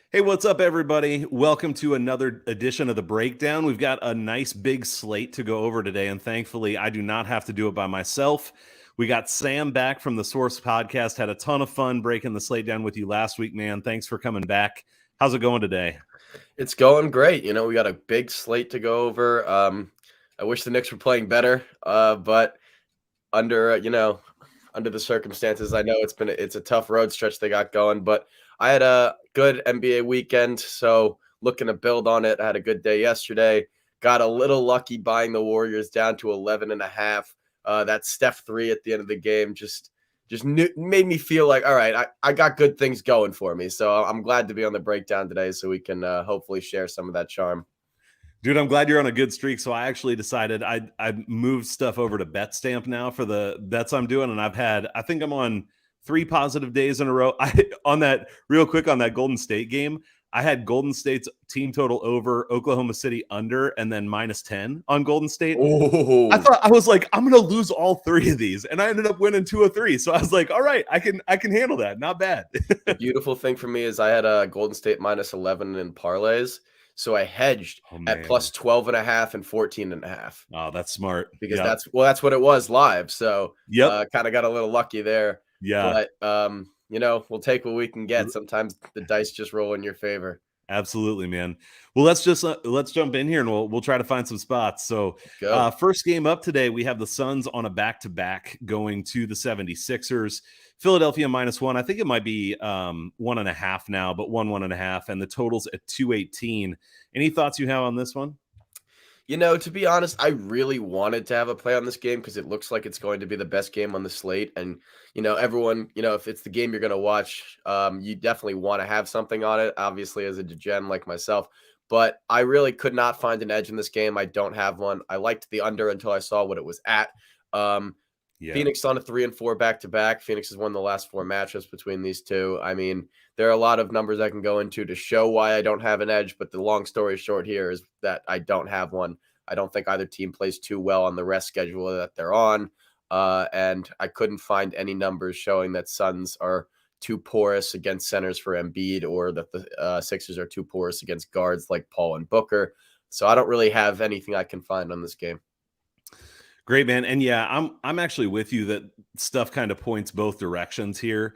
Hey, what's up, everybody? Welcome to another edition of The Breakdown. We've got a nice big slate to go over today, and thankfully, I do not have to do it by myself. We got Sam back from the Source podcast. Had a ton of fun breaking the slate down with you last week, man. Thanks for coming back. How's it going today? It's going great. We got a big slate to go over. I wish the Knicks were playing better, but under the circumstances, I know it's a tough road stretch they got going. But I had a good NBA weekend, so looking to build on it. I had a good day yesterday. Got a little lucky buying the Warriors down to 11.5. That Steph 3 at the end of the game just made me feel like, all right, I got good things going for me. So I'm glad to be on the breakdown today so we can hopefully share some of that charm. Dude, I'm glad you're on a good streak. So I actually decided I moved stuff over to BetStamp now for the bets I'm doing, and I think I'm on 3 positive days in a row. On that Golden State game, I had Golden State's team total over, Oklahoma City under, and then -10 on Golden State. Oh, I was like, I'm gonna lose all 3 of these, and I ended up winning 2 of 3. So I was like, all right, I can handle that. Not bad. the beautiful thing for me is I had a Golden State -11 in parlays. So I hedged Oh at man. plus 12.5 and 14.5 Oh, that's smart. because Yeah. that's what it was live. So Yep. kind of got a little lucky there. Yeah. But we'll take what we can get. Sometimes the dice just roll in your favor. Absolutely, man. Well, let's jump in here and we'll try to find some spots. So, Go. first game up today, we have the Suns on a back-to-back going to the 76ers. Philadelphia -1. I think it might be 1.5 now, but 1.5, and the total's at 218. Any thoughts you have on this one? To be honest, I really wanted to have a play on this game because it looks like it's going to be the best game on the slate. And, everyone, if it's the game you're going to watch, you definitely want to have something on it, obviously, as a degen like myself. But I really could not find an edge in this game. I don't have one. I liked the under until I saw what it was at. Yeah. Phoenix on a 3-4 back-to-back. Phoenix has won the last 4 matchups between these two. I mean, there are a lot of numbers I can go into to show why I don't have an edge, but the long story short here is that I don't have one. I don't think either team plays too well on the rest schedule that they're on, and I couldn't find any numbers showing that Suns are too porous against centers for Embiid or that the Sixers are too porous against guards like Paul and Booker. So I don't really have anything I can find on this game. Great, man. And yeah, I'm actually with you that stuff kind of points both directions here.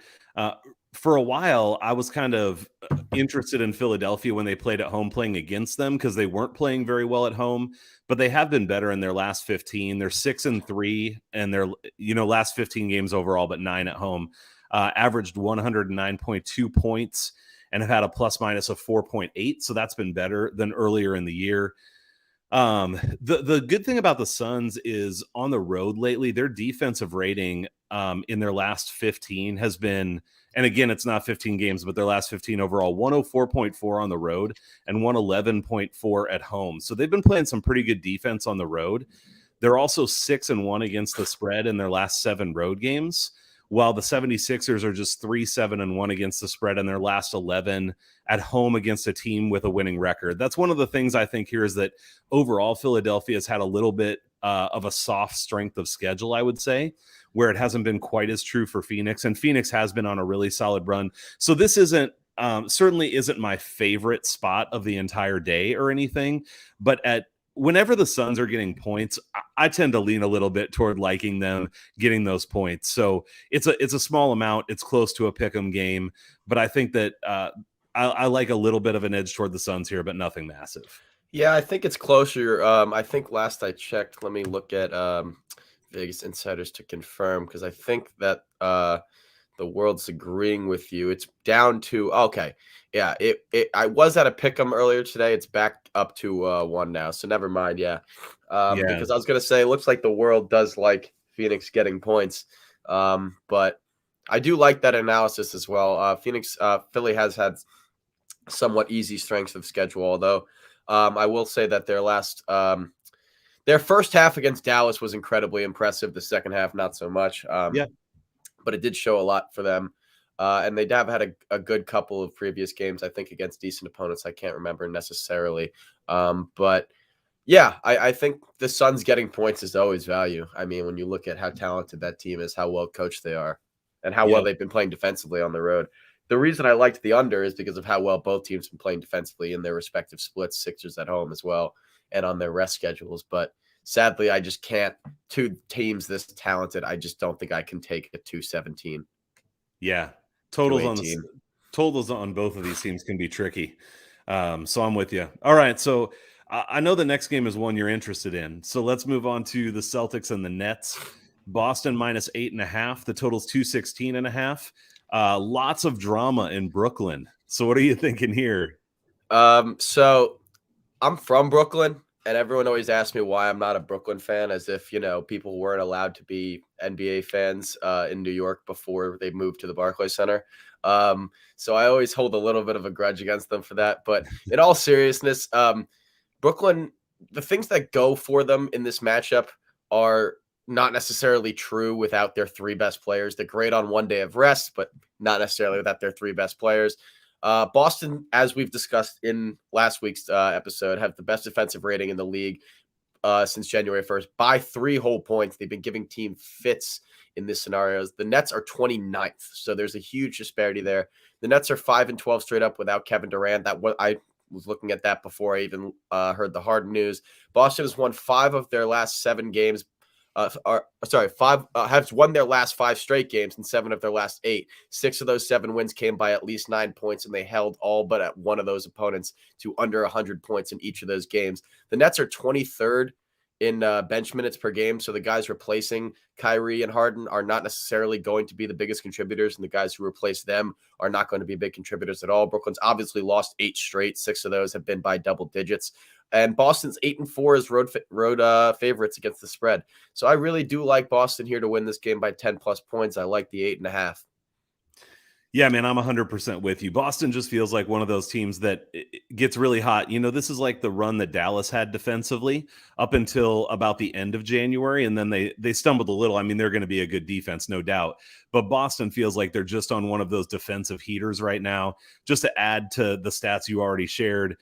For a while, I was kind of interested in Philadelphia when they played at home playing against them because they weren't playing very well at home, but they have been better in their last 15. They're 6-3 and their last 15 games overall, but 9 at home. Averaged 109.2 points and have had a plus minus of 4.8. So that's been better than earlier in the year. The good thing about the Suns is on the road lately, their defensive rating in their last 15 has been, and again, it's not 15 games, but their last 15 overall, 104.4 on the road and 111.4 at home. So they've been playing some pretty good defense on the road. They're also 6-1 against the spread in their last 7 road games, while the 76ers are just 3-7-1 against the spread in their last 11 at home against a team with a winning record. That's one of the things I think here is that overall Philadelphia has had a little bit of a soft strength of schedule, I would say, where it hasn't been quite as true for Phoenix. And Phoenix has been on a really solid run. So this certainly isn't my favorite spot of the entire day or anything, but whenever the Suns are getting points, I tend to lean a little bit toward liking them getting those points. So it's a small amount. It's close to a pick'em game, but I think that I like a little bit of an edge toward the Suns here, but nothing massive. Yeah, I think it's closer. I think last I checked, let me look at Vegas Insiders to confirm, because I think that the world's agreeing with you. It's down to okay. Yeah, I was at a pick'em earlier today. It's back up to 1 now. So never mind. Yeah. Because I was gonna say it looks like the world does like Phoenix getting points. But I do like that analysis as well. Philly has had somewhat easy strengths of schedule, although I will say that their first half against Dallas was incredibly impressive. The second half, not so much. But it did show a lot for them. And they have had a good couple of previous games, I think, against decent opponents. I can't remember necessarily. But yeah, I think the Suns getting points is always value. I mean, when you look at how talented that team is, how well coached they are, and how well they've been playing defensively on the road, the reason I liked the under is because of how well both teams have been playing defensively in their respective splits, Sixers at home as well, and on their rest schedules. But sadly, I just can't. Two teams this talented, I just don't think I can take a 217, Yeah, totals on 218. totals on both of these teams can be tricky. So I'm with you. All right, so I know the next game is one you're interested in. So let's move on to the Celtics and the Nets. Boston -8.5. The total's 216.5. Lots of drama in Brooklyn. So what are you thinking here? So I'm from Brooklyn, and everyone always asks me why I'm not a Brooklyn fan, as if, people weren't allowed to be NBA fans in New York before they moved to the Barclays Center. So I always hold a little bit of a grudge against them for that. But in all seriousness, Brooklyn, the things that go for them in this matchup are not necessarily true without their three best players. They're great on one day of rest, but not necessarily without their three best players. Boston, as we've discussed in last week's episode, have the best defensive rating in the league since January 1st by 3 whole points. They've been giving team fits in this scenarios. The Nets are 29th, so there's a huge disparity there. The Nets are 5-12 straight up without Kevin Durant. I was looking at that before I even heard the Harden news. Boston has won 5 of their last 7 games. Have won their last 5 straight games and 7 of their last 8. 6 of those 7 wins came by at least 9 points, and they held all but at one of those opponents to under 100 points in each of those games. The Nets are 23rd in bench minutes per game, so the guys replacing Kyrie and Harden are not necessarily going to be the biggest contributors, and the guys who replace them are not going to be big contributors at all. Brooklyn's obviously lost 8 straight. 6 of those have been by double digits. And Boston's 8-4 as road favorites against the spread. So I really do like Boston here to win this game by 10 plus points. I like the 8.5. Yeah, man, I'm 100% with you. Boston just feels like one of those teams that gets really hot. This is like the run that Dallas had defensively up until about the end of January, and then they stumbled a little. I mean, they're going to be a good defense, no doubt. But Boston feels like they're just on one of those defensive heaters right now. Just to add to the stats you already shared,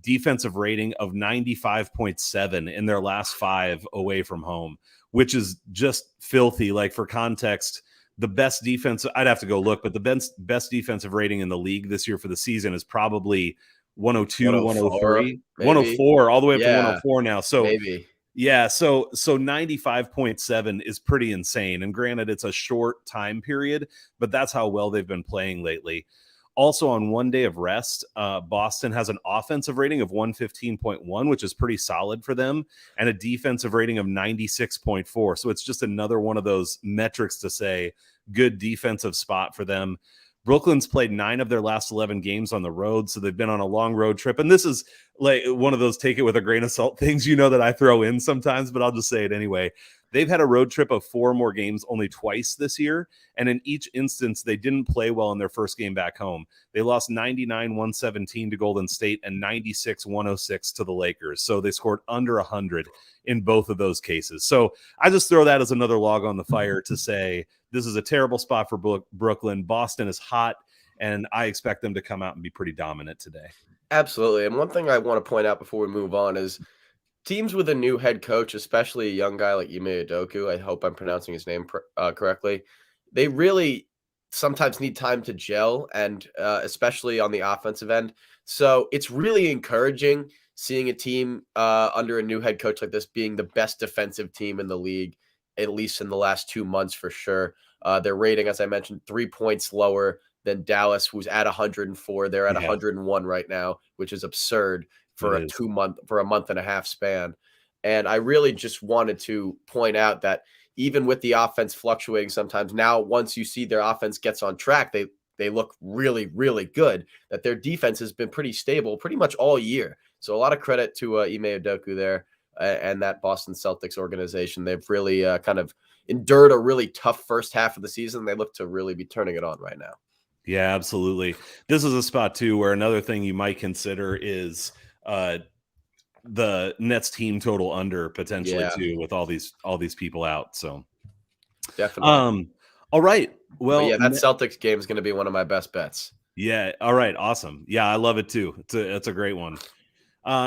defensive rating of 95.7 in their last 5 away from home, which is just filthy. Like, for context, the best defense, I'd have to go look, but the best defensive rating in the league this year for the season is probably 102, 103, 104, all the way up to 104 now. So maybe. Yeah, so 95.7 is pretty insane. And granted, it's a short time period, but that's how well they've been playing lately. Also, on one day of rest, Boston has an offensive rating of 115.1, which is pretty solid for them, and a defensive rating of 96.4. So it's just another one of those metrics to say good defensive spot for them. Brooklyn's played 9 of their last 11 games on the road, so they've been on a long road trip. And this is like one of those take it with a grain of salt things, that I throw in sometimes, but I'll just say it anyway. They've had a road trip of 4 more games only twice this year, and in each instance, they didn't play well in their first game back home. They lost 99-117 to Golden State and 96-106 to the Lakers, so they scored under 100 in both of those cases. So I just throw that as another log on the fire to say this is a terrible spot for Brooklyn. Boston is hot, and I expect them to come out and be pretty dominant today. Absolutely, and one thing I want to point out before we move on is teams with a new head coach, especially a young guy like Ime Udoka, I hope I'm pronouncing his name correctly, they really sometimes need time to gel, and especially on the offensive end. So it's really encouraging seeing a team under a new head coach like this being the best defensive team in the league, at least in the last 2 months for sure. Their rating, as I mentioned, 3 points lower than Dallas, who's at 104. They're at 101 right now, which is absurd for a month and a half span. And I really just wanted to point out that even with the offense fluctuating sometimes, now once you see their offense gets on track, they look really, really good, that their defense has been pretty stable pretty much all year. So a lot of credit to Ime Udoka there and that Boston Celtics organization. They've really kind of endured a really tough first half of the season. They look to really be turning it on right now. Yeah, absolutely. This is a spot too where another thing you might consider is the Nets team total under potentially too, with all these people out. So definitely. All right. Well, that Celtics game is going to be one of my best bets. Yeah. All right. Awesome. Yeah, I love it too. It's a great one.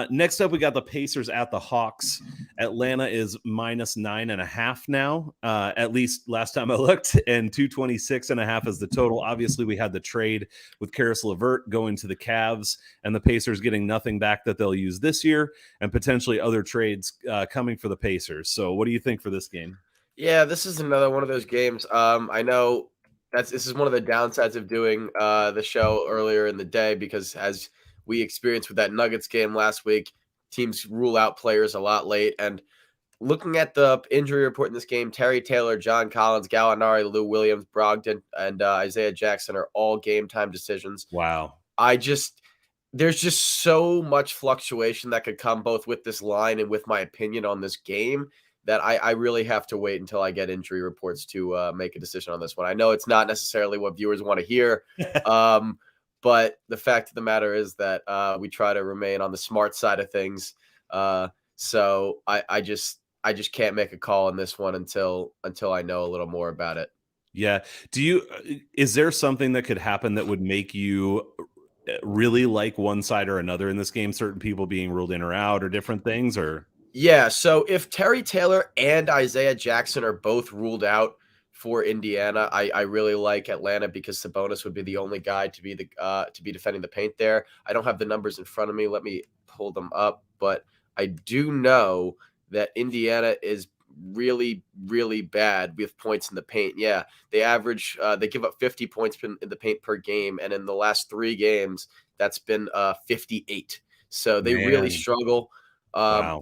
Next up, we got the Pacers at the Hawks. Atlanta is -9.5 now, at least last time I looked, and 226.5 is the total. Obviously, we had the trade with Karis LeVert going to the Cavs, and the Pacers getting nothing back that they'll use this year, and potentially other trades coming for the Pacers. So, what do you think for this game? Yeah, this is another one of those games. I know this is one of the downsides of doing the show earlier in the day, because as we experienced with that Nuggets game last week, teams rule out players a lot late. And looking at the injury report in this game, Terry Taylor, John Collins, Gallinari, Lou Williams, Brogdon, and Isaiah Jackson are all game time decisions. Wow. There's just so much fluctuation that could come both with this line and with my opinion on this game, that I really have to wait until I get injury reports to make a decision on this one. I know it's not necessarily what viewers want to hear, but the fact of the matter is that we try to remain on the smart side of things. So I just can't make a call on this one until I know a little more about it. Yeah. Is there something that could happen that would make you really like one side or another in this game? Certain people being ruled in or out, or different things, or? Yeah, so if Terry Taylor and Isaiah Jackson are both ruled out for Indiana, I really like Atlanta, because Sabonis would be the only guy to be defending the paint there. I don't have the numbers in front of me. Let me pull them up, but I do know that Indiana is really, really bad with points in the paint. Yeah, they give up 50 points in the paint per game, and in the last 3 games, that's been 58. So they really struggle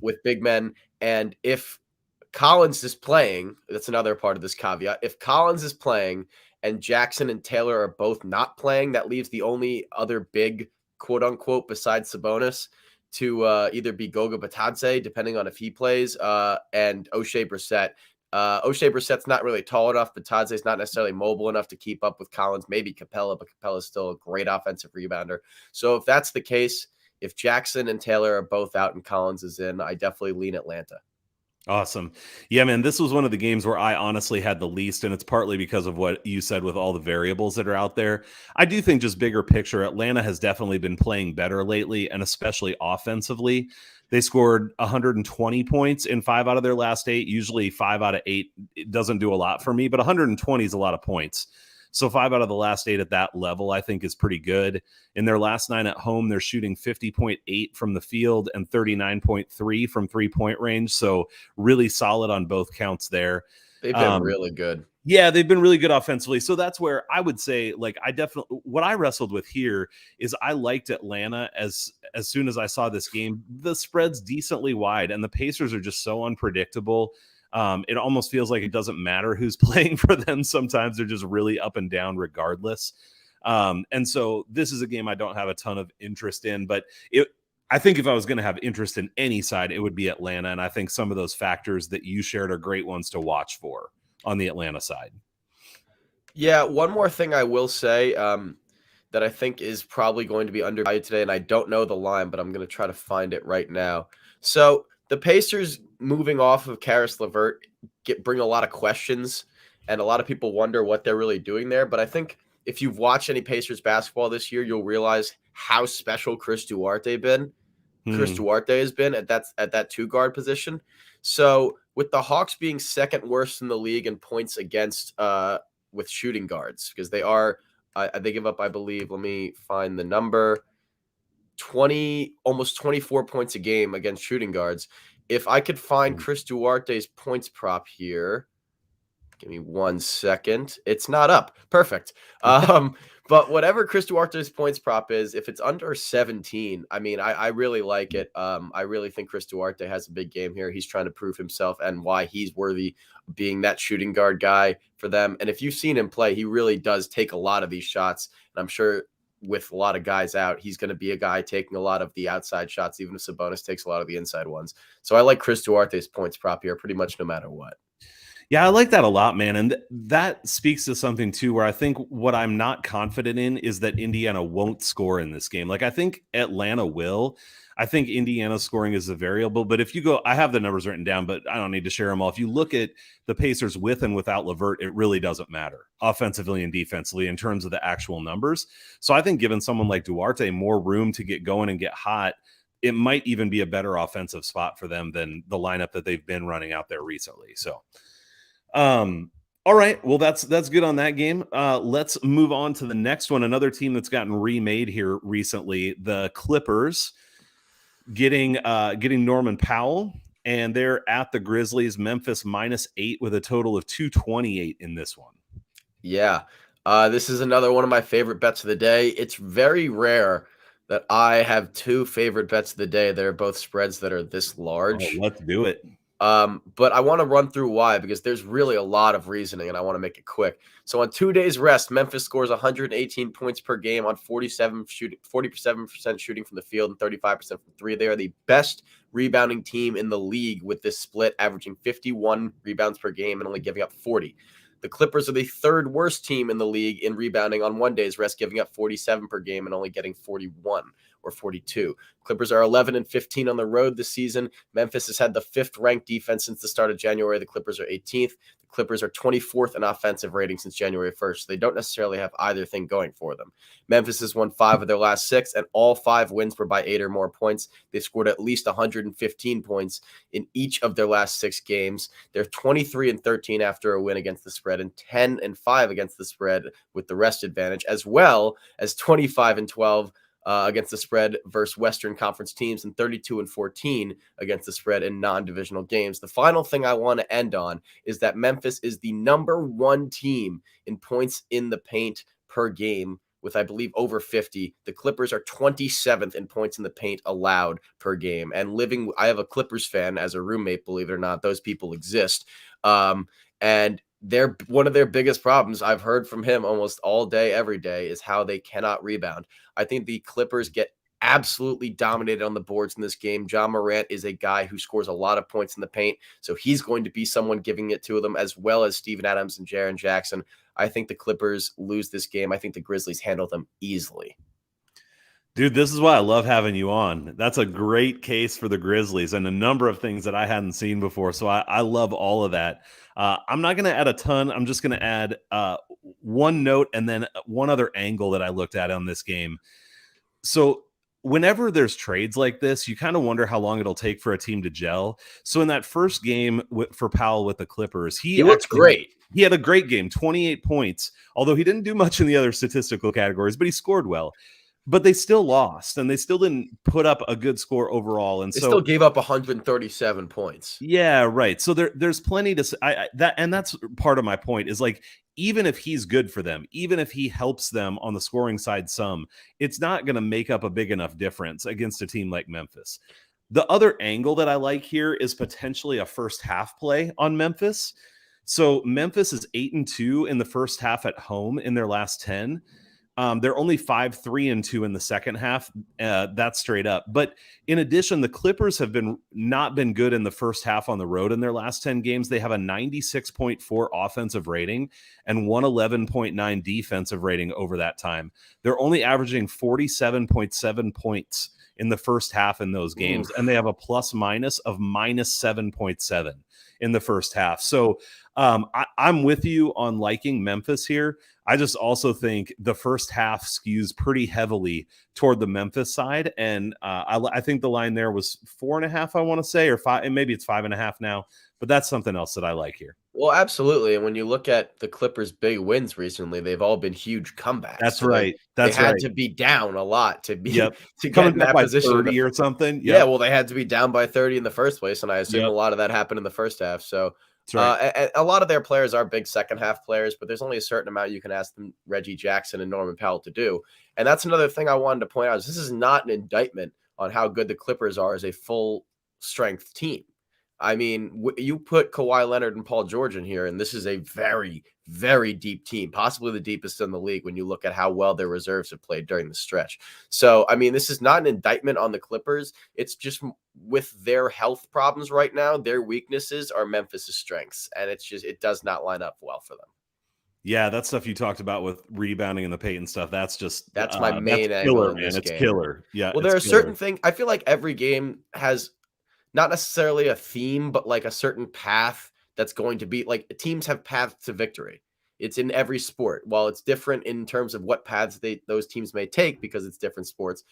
with big men. And if Collins is playing, that's another part of this caveat. If Collins is playing and Jackson and Taylor are both not playing, that leaves the only other big, quote unquote, besides Sabonis to either be Goga Batadze, depending on if he plays, and O'Shea Brissett. O'Shea Brissett's not really tall enough. Batadze's not necessarily mobile enough to keep up with Collins. Maybe Capella, but Capella's still a great offensive rebounder. So if that's the case, if Jackson and Taylor are both out and Collins is in, I definitely lean Atlanta. Awesome. Yeah, man, this was one of the games where I honestly had the least, and it's partly because of what you said with all the variables that are out there. I do think, just bigger picture, Atlanta has definitely been playing better lately, and especially offensively. They scored 120 points in 5 out of their last 8. Usually 5 out of 8, it doesn't do a lot for me, but 120 is a lot of points. So 5 out of the last 8 at that level, I think, is pretty good. In their last 9 at home, they're shooting 50.8 from the field and 39.3 from 3-point range. So really solid on both counts there. They've been really good. Yeah, they've been really good offensively. So that's where I would say, like, what I wrestled with here is I liked Atlanta as soon as I saw this game. The spread's decently wide, and the Pacers are just so unpredictable. It almost feels like it doesn't matter who's playing for them. Sometimes they're just really up and down regardless. And so this is a game I don't have a ton of interest in, but I think if I was going to have interest in any side, it would be Atlanta. And I think some of those factors that you shared are great ones to watch for on the Atlanta side. Yeah, one more thing I will say that I think is probably going to be undervalued today, and I don't know the line, but I'm going to try to find it right now. So the Pacers moving off of Karis LeVert bring a lot of questions, and a lot of people wonder what they're really doing there. But I think if you've watched any Pacers basketball this year, you'll realize how special Chris Duarte has been at that 2-guard position. So with the Hawks being second worst in the league in points against with shooting guards, because they give up, I believe, let me find the number, almost 24 points a game against shooting guards. If I could find Chris Duarte's points prop here, give me 1 second. It's not up. Perfect. But whatever Chris Duarte's points prop is, if it's under 17, I mean, I really like it. I really think Chris Duarte has a big game here. He's trying to prove himself and why he's worthy of being that shooting guard guy for them. And if you've seen him play, he really does take a lot of these shots. And I'm sure with a lot of guys out, he's going to be a guy taking a lot of the outside shots, even if Sabonis takes a lot of the inside ones. So I like Chris Duarte's points prop here pretty much no matter what. Yeah, I like that a lot, man. And that speaks to something, too, where I think what I'm not confident in is that Indiana won't score in this game. Like, I think Atlanta will. I think Indiana's scoring is a variable. But if you go, I have the numbers written down, but I don't need to share them all. If you look at the Pacers with and without LeVert, it really doesn't matter offensively and defensively in terms of the actual numbers. So I think giving someone like Duarte more room to get going and get hot it might even be a better offensive spot for them than the lineup that they've been running out there recently. So, all right. Well, that's good on that game. Let's move on to the next one. Another team that's gotten remade here recently, the Clippers, getting Norman Powell, and they're at the Grizzlies. Memphis -8 with a total of 228 in this one. Yeah. This is another one of my favorite bets of the day. It's very rare that I have two favorite bets of the day that are both spreads that are this large. Let's do it. But I want to run through why, because there's really a lot of reasoning, and I want to make it quick. So on 2 days rest, Memphis scores 118 points per game on 47% shooting from the field and 35% from three. They are the best rebounding team in the league with this split, averaging 51 rebounds per game and only giving up 40. The Clippers are the third worst team in the league in rebounding on 1 day's rest, giving up 47 per game and only getting 41 or 42. Clippers are 11-15 on the road this season. Memphis has had the 5th ranked defense since the start of January. The Clippers are 18th. The Clippers are 24th in offensive rating since January 1st. So they don't necessarily have either thing going for them. Memphis has won 5 of their last 6, and all 5 wins were by 8 or more points. They've scored at least 115 points in each of their last 6 games. They're 23-13 after a win against the spread and 10-5 against the spread with the rest advantage, as well as 25-12 against the spread versus Western Conference teams and 32-14 against the spread in non-divisional games. The final thing I want to end on is that Memphis is the number 1 team in points in the paint per game with, I believe, over 50. The Clippers are 27th in points in the paint allowed per game. And I have a Clippers fan as a roommate, believe it or not. Those people exist. And one of their biggest problems I've heard from him almost all day, every day, is how they cannot rebound. I think the Clippers get absolutely dominated on the boards in this game. John Morant is a guy who scores a lot of points in the paint, so he's going to be someone giving it to them, as well as Steven Adams and Jaren Jackson. I think the Clippers lose this game. I think the Grizzlies handle them easily. Dude, this is why I love having you on. That's a great case for the Grizzlies and a number of things that I hadn't seen before. So I love all of that. I'm not going to add a ton. I'm just going to add one note and then one other angle that I looked at on this game. So whenever there's trades like this, you kind of wonder how long it'll take for a team to gel. So in that first game for Powell with the Clippers, he looked great. He had a great game, 28 points, although he didn't do much in the other statistical categories, but he scored well. But they still lost, and they still didn't put up a good score overall. And they still gave up 137 points. Yeah, right. So there's plenty to that's part of my point is, like, even if he's good for them, even if he helps them on the scoring side some, it's not going to make up a big enough difference against a team like Memphis. The other angle that I like here is potentially a first half play on Memphis. So Memphis is 8-2 in the first half at home in their last 10. They're only 5-3-2 in the second half. That's straight up. But in addition, the Clippers have not been good in the first half on the road in their last 10 games. They have a 96.4 offensive rating and 111.9 defensive rating over that time. They're only averaging 47.7 points in the first half in those games, and they have a plus minus of -7.7 in the first half. So I'm with you on liking Memphis here. I just also think the first half skews pretty heavily toward the Memphis side. And I think the line there was 4.5, I want to say, or 5, and maybe it's 5.5 now, but that's something else that I like here. Well, absolutely. And when you look at the Clippers' big wins recently, they've all been huge comebacks. That's right. They had to be down a lot to get coming in that by position 30 or something. Yep. Yeah, well, they had to be down by 30 in the first place, and I assume a lot of that happened in the first half. So right. A lot of their players are big second half players, but there's only a certain amount you can ask them, Reggie Jackson and Norman Powell, to do. And that's another thing I wanted to point out is this is not an indictment on how good the Clippers are as a full strength team. I mean, you put Kawhi Leonard and Paul George in here, and this is a very, very deep team, possibly the deepest in the league when you look at how well their reserves have played during the stretch. So, I mean, this is not an indictment on the Clippers. It's just with their health problems right now, their weaknesses are Memphis's strengths, and it does not line up well for them. Yeah, that stuff you talked about with rebounding and the paint and stuff, that's my main angle in this game. It's killer. Yeah. Well, there are certain things. I feel like every game has not necessarily a theme, but like a certain path that's going to be like teams have paths to victory. It's in every sport. While it's different in terms of what paths those teams may take because it's different sports,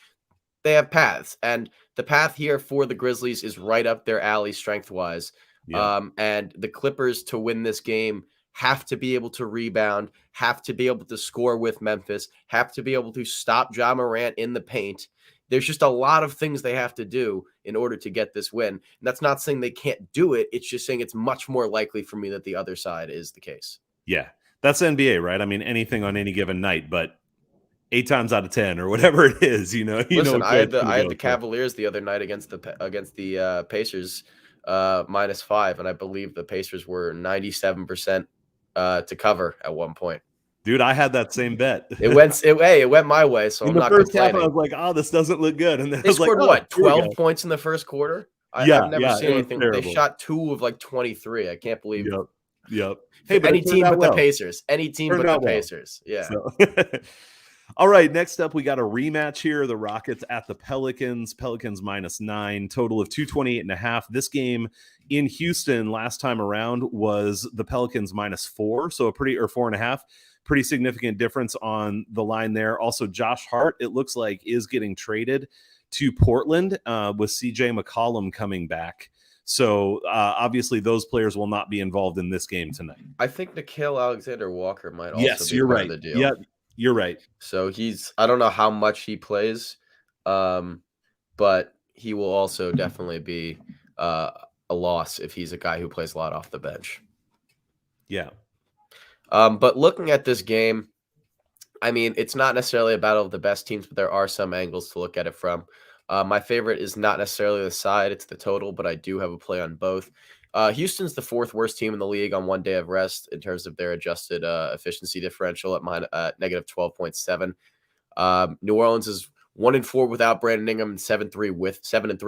they have paths, and the path here for the Grizzlies is right up their alley strength-wise. Yep. And the Clippers, to win this game, have to be able to rebound, have to be able to score with Memphis, have to be able to stop Ja Morant in the paint. There's just a lot of things they have to do in order to get this win. And that's not saying they can't do it. It's just saying it's much more likely for me that the other side is the case. Yeah. That's NBA, right? I mean, anything on any given night, but 8 times out of 10 or whatever it is, Listen, I had the go. Cavaliers the other night against the Pacers -5, and I believe the Pacers were 97% to cover at one point. Dude, I had that same bet. It went my way, so In I'm the not first half, I complaining. was like, "Oh, this doesn't look good," and then I They was like, scored "Oh, what, here we 12 go." points in the first quarter? Yeah, I've never yeah, seen it was anything. They terrible. shot 2 of like 23. I can't believe Yep, yep. Hey, but any it turned team out but the well. Pacers. Any team Turned but the out well. Pacers. Yeah. So all right, next up, we got a rematch here. The Rockets at the Pelicans. Pelicans -9, total of 228.5. This game in Houston last time around was the Pelicans -4, so a pretty, or 4.5. Pretty significant difference on the line there. Also, Josh Hart, it looks like, is getting traded to Portland with CJ McCollum coming back. So obviously those players will not be involved in this game tonight. I think Nickeil Alexander-Walker might also Yes, be you're part right. of the deal. Yeah, you're right. So I don't know how much he plays, but he will also definitely be a loss if he's a guy who plays a lot off the bench. Yeah. But looking at this game, I mean, it's not necessarily a battle of the best teams, but there are some angles to look at it from. My favorite is not necessarily the side, it's the total, but I do have a play on both. Houston's the 4th worst team in the league on one day of rest in terms of their adjusted efficiency differential at negative 12.7. New Orleans is 1-4 without Brandon Ingram and 7-3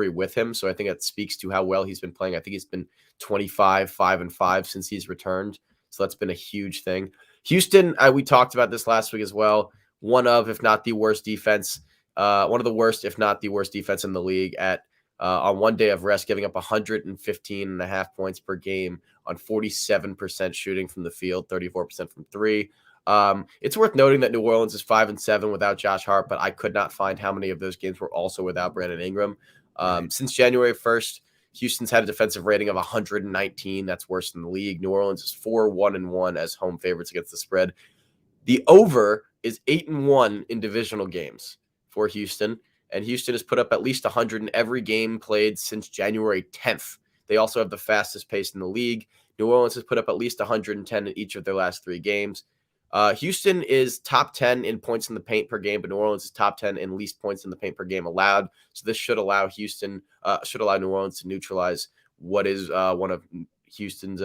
with him. So I think that speaks to how well he's been playing. I think he's been 25-5-5 since he's returned. So that's been a huge thing. Houston, we talked about this last week as well. One of, if not the worst defense, one of the worst, if not the worst defense in the league at on one day of rest, giving up 115.5 points per game on 47% shooting from the field, 34% from three. It's worth noting that New Orleans is 5-7 without Josh Hart, but I could not find how many of those games were also without Brandon Ingram. Since January 1st, Houston's had a defensive rating of 119. That's worse than the league. New Orleans is 4-1-1 as home favorites against the spread. The over is 8-1 in divisional games for Houston, and Houston has put up at least 100 in every game played since January 10th. They also have the fastest pace in the league. New Orleans has put up at least 110 in each of their last 3 games. Houston is top 10 in points in the paint per game, but New Orleans is top 10 in least points in the paint per game allowed. So this should allow New Orleans to neutralize what is one of Houston's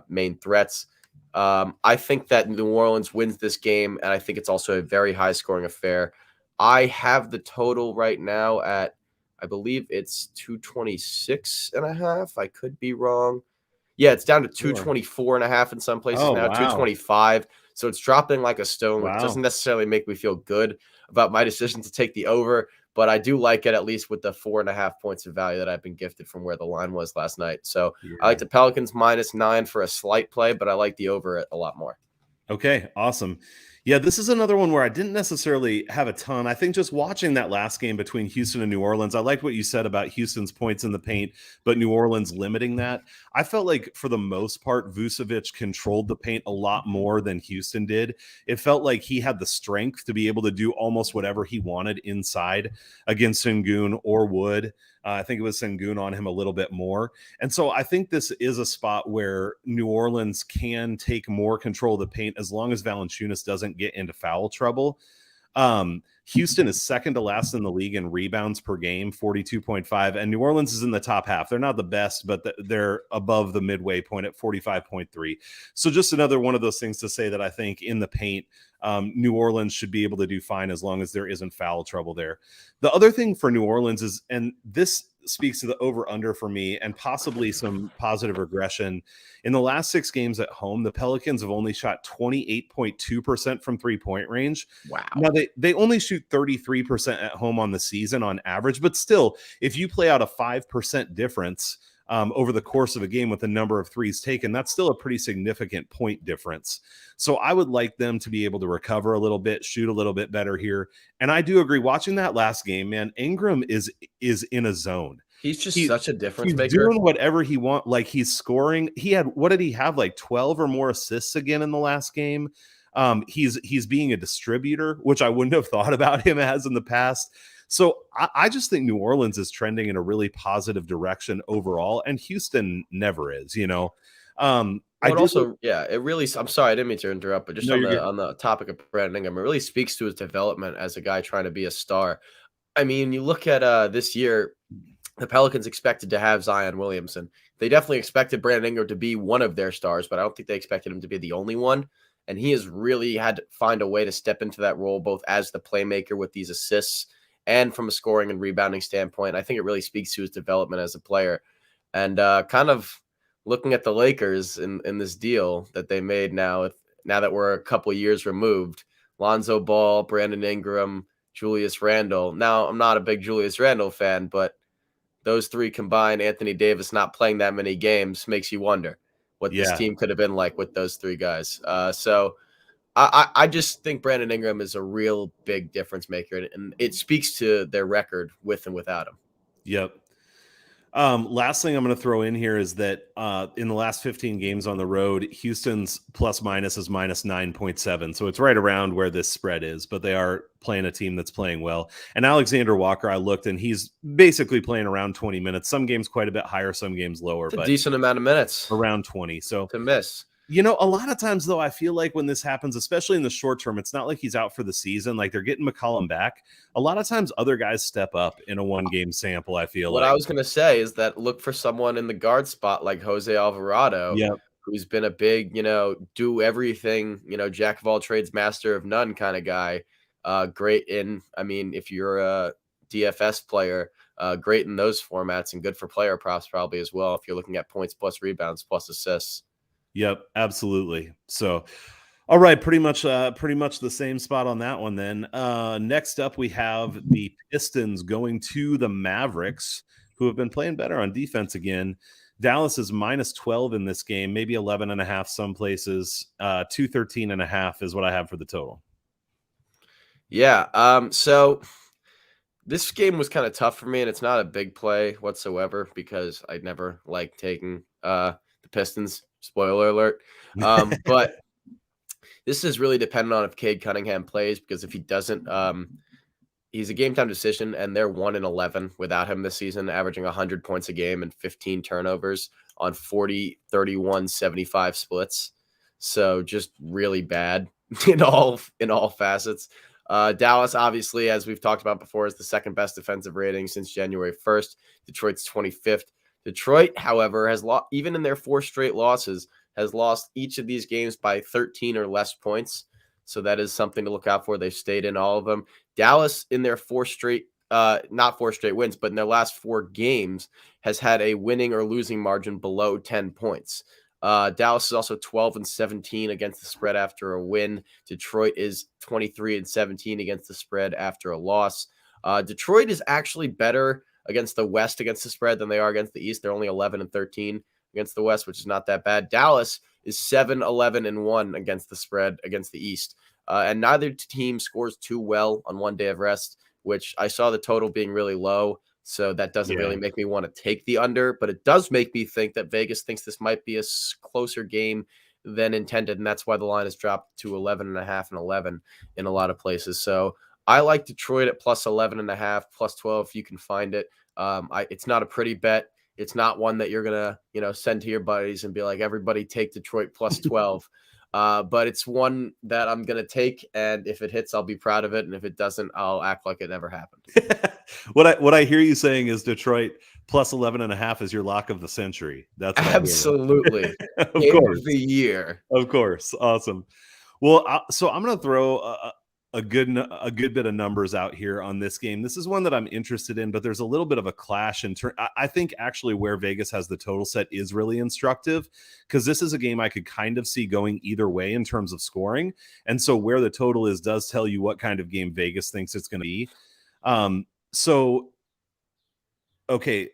main threats. I think that New Orleans wins this game, and I think it's also a very high-scoring affair. I have the total right now at, I believe it's 226.5. I could be wrong. Yeah, it's down to 224.5 in some places now, wow. 225. So it's dropping like a stone, which Wow. doesn't necessarily make me feel good about my decision to take the over, but I do like it at least with the 4.5 points of value that I've been gifted from where the line was last night. So I like the Pelicans -9 for a slight play, but I like the over a lot more. Okay, awesome. Yeah, this is another one where I didn't necessarily have a ton. I think just watching that last game between Houston and New Orleans, I liked what you said about Houston's points in the paint, but New Orleans limiting that. I felt like for the most part, Vucevic controlled the paint a lot more than Houston did. It felt like he had the strength to be able to do almost whatever he wanted inside against Sengun or Wood. I think it was Sengun on him a little bit more. And so I think this is a spot where New Orleans can take more control of the paint as long as Valanciunas doesn't get into foul trouble. Houston is second to last in the league in rebounds per game, 42.5, and New Orleans is in the top half. They're not the best, but they're above the midway point at 45.3. So just another one of those things to say that I think in the paint, New Orleans should be able to do fine as long as there isn't foul trouble there. The other thing for New Orleans is, and this speaks to the over-under for me and possibly some positive regression. In the last 6 games at home, the Pelicans have only shot 28.2% from three-point range. Wow. Now, they only shoot 33% at home on the season on average, but still, if you play out a 5% difference, over the course of a game with the number of threes taken, that's still a pretty significant point difference. So I would like them to be able to recover a little bit, shoot a little bit better here. And I do agree, watching that last game, man, Ingram is in a zone. He's just such a difference He's maker. doing whatever he wants. Like, he's scoring. What did he have? Like 12 or more assists again in the last game. He's being a distributor, which I wouldn't have thought about him as in the past. So I just think New Orleans is trending in a really positive direction overall, and Houston never is, you know. It really, I'm sorry, I didn't mean to interrupt, but just on the topic of Brandon Ingram, it really speaks to his development as a guy trying to be a star. I mean, you look at this year, the Pelicans expected to have Zion Williamson. They definitely expected Brandon Ingram to be one of their stars, but I don't think they expected him to be the only one. And he has really had to find a way to step into that role, both as the playmaker with these assists and from a scoring and rebounding standpoint. I think it really speaks to his development as a player. And kind of looking at the Lakers in this deal that they made now that we're a couple years removed, Lonzo Ball, Brandon Ingram, Julius Randle. Now, I'm not a big Julius Randle fan, but those three combined, Anthony Davis not playing that many games, makes you wonder what this team could have been like with those three guys. So I just think Brandon Ingram is a real big difference maker, and it speaks to their record with and without him. Yep. Last thing I'm going to throw in here is that in the last 15 games on the road, Houston's plus minus is minus 9.7. So it's right around where this spread is, but they are playing a team that's playing well. And Alexander Walker, I looked, and he's basically playing around 20 minutes. Some games quite a bit higher, some games lower. It's a decent amount of minutes. Around 20. So to miss. You know, a lot of times, though, I feel like when this happens, especially in the short term, it's not like he's out for the season. Like, they're getting McCollum back. A lot of times other guys step up in a one-game sample, I feel what I was going to say is that look for someone in the guard spot like Jose Alvarado, who's been a big, do everything, jack of all trades, master of none kind of guy. Great if you're a DFS player, great in those formats and good for player props probably as well if you're looking at points plus rebounds plus assists. Yep, absolutely. So, all right, pretty much the same spot on that one then. Next up, we have the Pistons going to the Mavericks, who have been playing better on defense again. Dallas is minus 12 in this game, maybe 11.5 some places. 213.5 is what I have for the total. Yeah. So this game was kind of tough for me, and it's not a big play whatsoever because I never like taking the Pistons. Spoiler alert. But this is really dependent on if Cade Cunningham plays, because if he doesn't, he's a game time decision, and they're 1-11 without him this season, averaging 100 points a game and 15 turnovers on 40, 31, 75 splits. So just really bad in all facets. Dallas, obviously, as we've talked about before, is the second best defensive rating since January 1st. Detroit's 25th. Detroit, however, has lost, even in their 4 straight losses, has lost each of these games by 13 or less points. So that is something to look out for. They've stayed in all of them. Dallas, in their not 4 straight wins, but in their last 4 games, has had a winning or losing margin below 10 points. Dallas is also 12-17 against the spread after a win. Detroit is 23-17 against the spread after a loss. Detroit is actually better against the West against the spread than they are against the East. They're only 11-13 against the West, which is not that bad. Dallas is 7-11-1 against the spread against the East. And neither team scores too well on one day of rest, which I saw the total being really low. So that doesn't really make me want to take the under, but it does make me think that Vegas thinks this might be a closer game than intended. And that's why the line has dropped to 11.5 and 11 in a lot of places. So I like Detroit at plus 11.5, plus 12 if you can find it. It's not a pretty bet. It's not one that you're gonna, send to your buddies and be like, everybody take Detroit plus 12. But it's one that I'm gonna take, and if it hits, I'll be proud of it, and if it doesn't, I'll act like it never happened. What I hear you saying is Detroit plus 11.5 is your lock of the century. That's absolutely of course of the year. Of course, awesome. Well, so I'm gonna throw a good bit of numbers out here on this game. This is one that I'm interested in, but there's a little bit of a clash in turn. I think actually where Vegas has the total set is really instructive, because this is a game I could kind of see going either way in terms of scoring. And so where the total is does tell you what kind of game Vegas thinks it's going to be. So Okay,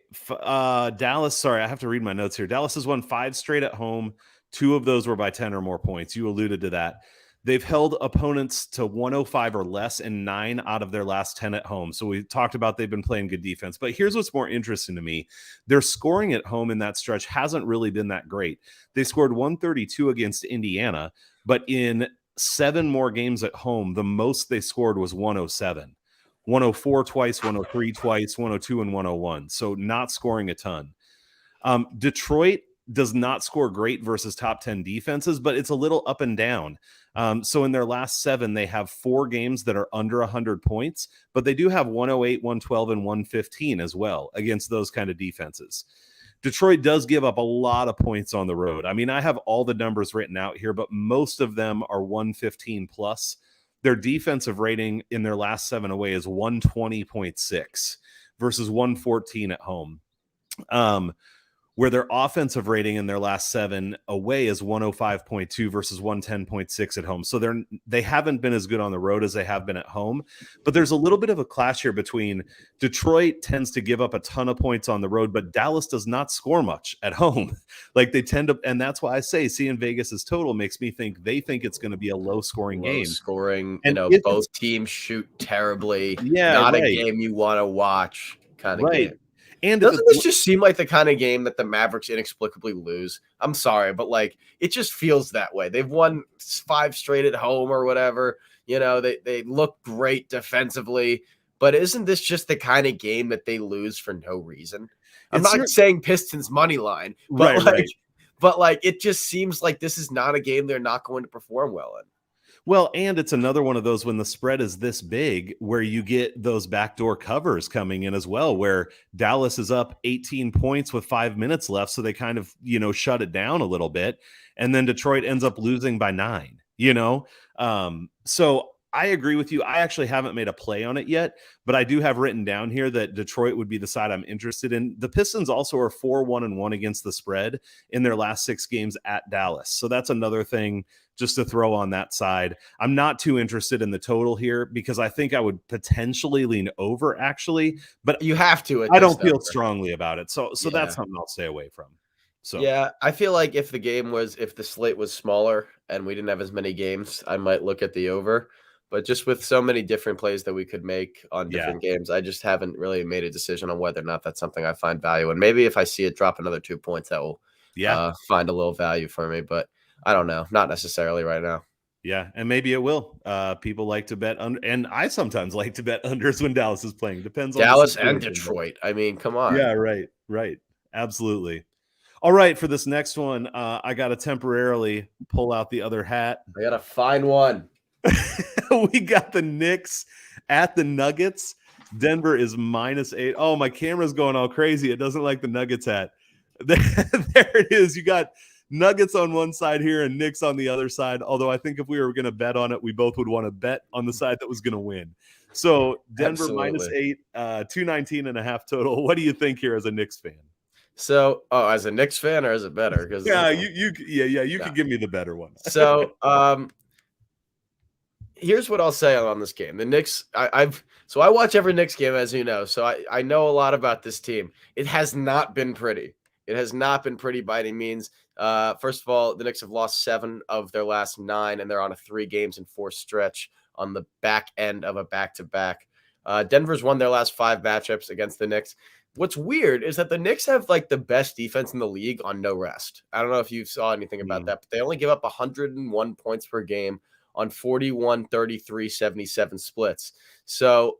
Dallas. Sorry, I have to read my notes here. Dallas has won 5 straight at home. 2 of those were by 10 or more points. You alluded to that. They've held opponents to 105 or less in 9 out of their last 10 at home. So we talked about they've been playing good defense. But here's what's more interesting to me. Their scoring at home in that stretch hasn't really been that great. They scored 132 against Indiana, but in 7 more games at home, the most they scored was 107. 104 twice, 103 twice, 102 and 101. So not scoring a ton. Detroit does not score great versus top 10 defenses, but it's a little up and down. So in their last 7, they have 4 games that are under 100 points, but they do have 108, 112, and 115 as well against those kind of defenses. Detroit does give up a lot of points on the road. I mean, I have all the numbers written out here, but most of them are 115 plus. Their defensive rating in their last 7 away is 120.6 versus 114 at home. Where their offensive rating in their last 7 away is 105.2 versus 110.6 at home. So they haven't been as good on the road as they have been at home. But there's a little bit of a clash here between Detroit tends to give up a ton of points on the road, but Dallas does not score much at home. Like they tend to, and that's why I say seeing Vegas's total makes me think they think it's going to be a low scoring game. Scoring, and both teams shoot terribly. Yeah, not right. a game you want to watch kind of game. And doesn't this just seem like the kind of game that the Mavericks inexplicably lose? I'm sorry, but like it just feels that way. They've won 5 straight at home or whatever. They look great defensively, but isn't this just the kind of game that they lose for no reason? I'm not saying Pistons money line, but right. It just seems like this is not a game they're not going to perform well in. Well, and it's another one of those when the spread is this big where you get those backdoor covers coming in as well, where Dallas is up 18 points with 5 minutes left. So they kind of, shut it down a little bit. And then Detroit ends up losing by 9, So I agree with you. I actually haven't made a play on it yet, but I do have written down here that Detroit would be the side I'm interested in. The Pistons also are 4-1-1 against the spread in their last 6 games at Dallas. So that's another thing just to throw on that side. I'm not too interested in the total here because I think I would potentially lean over actually, but you have to. I don't feel strongly about it. So that's something I'll stay away from. So yeah, I feel like if the slate was smaller and we didn't have as many games, I might look at the over. But just with so many different plays that we could make on different games, I just haven't really made a decision on whether or not that's something I find value in. Maybe if I see it drop another 2 points, that will find a little value for me. But I don't know. Not necessarily right now. Yeah, and maybe it will. People like to bet under, and I sometimes like to bet unders when Dallas is playing. Depends on Dallas and Detroit. I mean, come on. Yeah, right. Absolutely. All right, for this next one, I got to temporarily pull out the other hat. I got to find one. We got the Knicks at the Nuggets. Denver is -8. Oh, my camera's going all crazy. It doesn't like the Nuggets hat. There it is. You got Nuggets on one side here and Knicks on the other side. Although I think if we were going to bet on it, we both would want to bet on the side that was going to win. So Denver -8, 219.5 total. What do you think here as a Knicks fan? So, as a Knicks fan or as a bettor? Because you could give me the better one. So, here's what I'll say on this game. The Knicks, I watch every Knicks game, as you know, so I know a lot about this team. It has not been pretty. It has not been pretty by any means. First of all, the Knicks have lost 7 of their last 9, and they're on a 3 games and 4 stretch on the back end of a back-to-back. Denver's won their last 5 matchups against the Knicks. What's weird is that the Knicks have like the best defense in the league on no rest. I don't know if you saw anything about that, but they only give up 101 points per game on 41, 33, 77 splits. So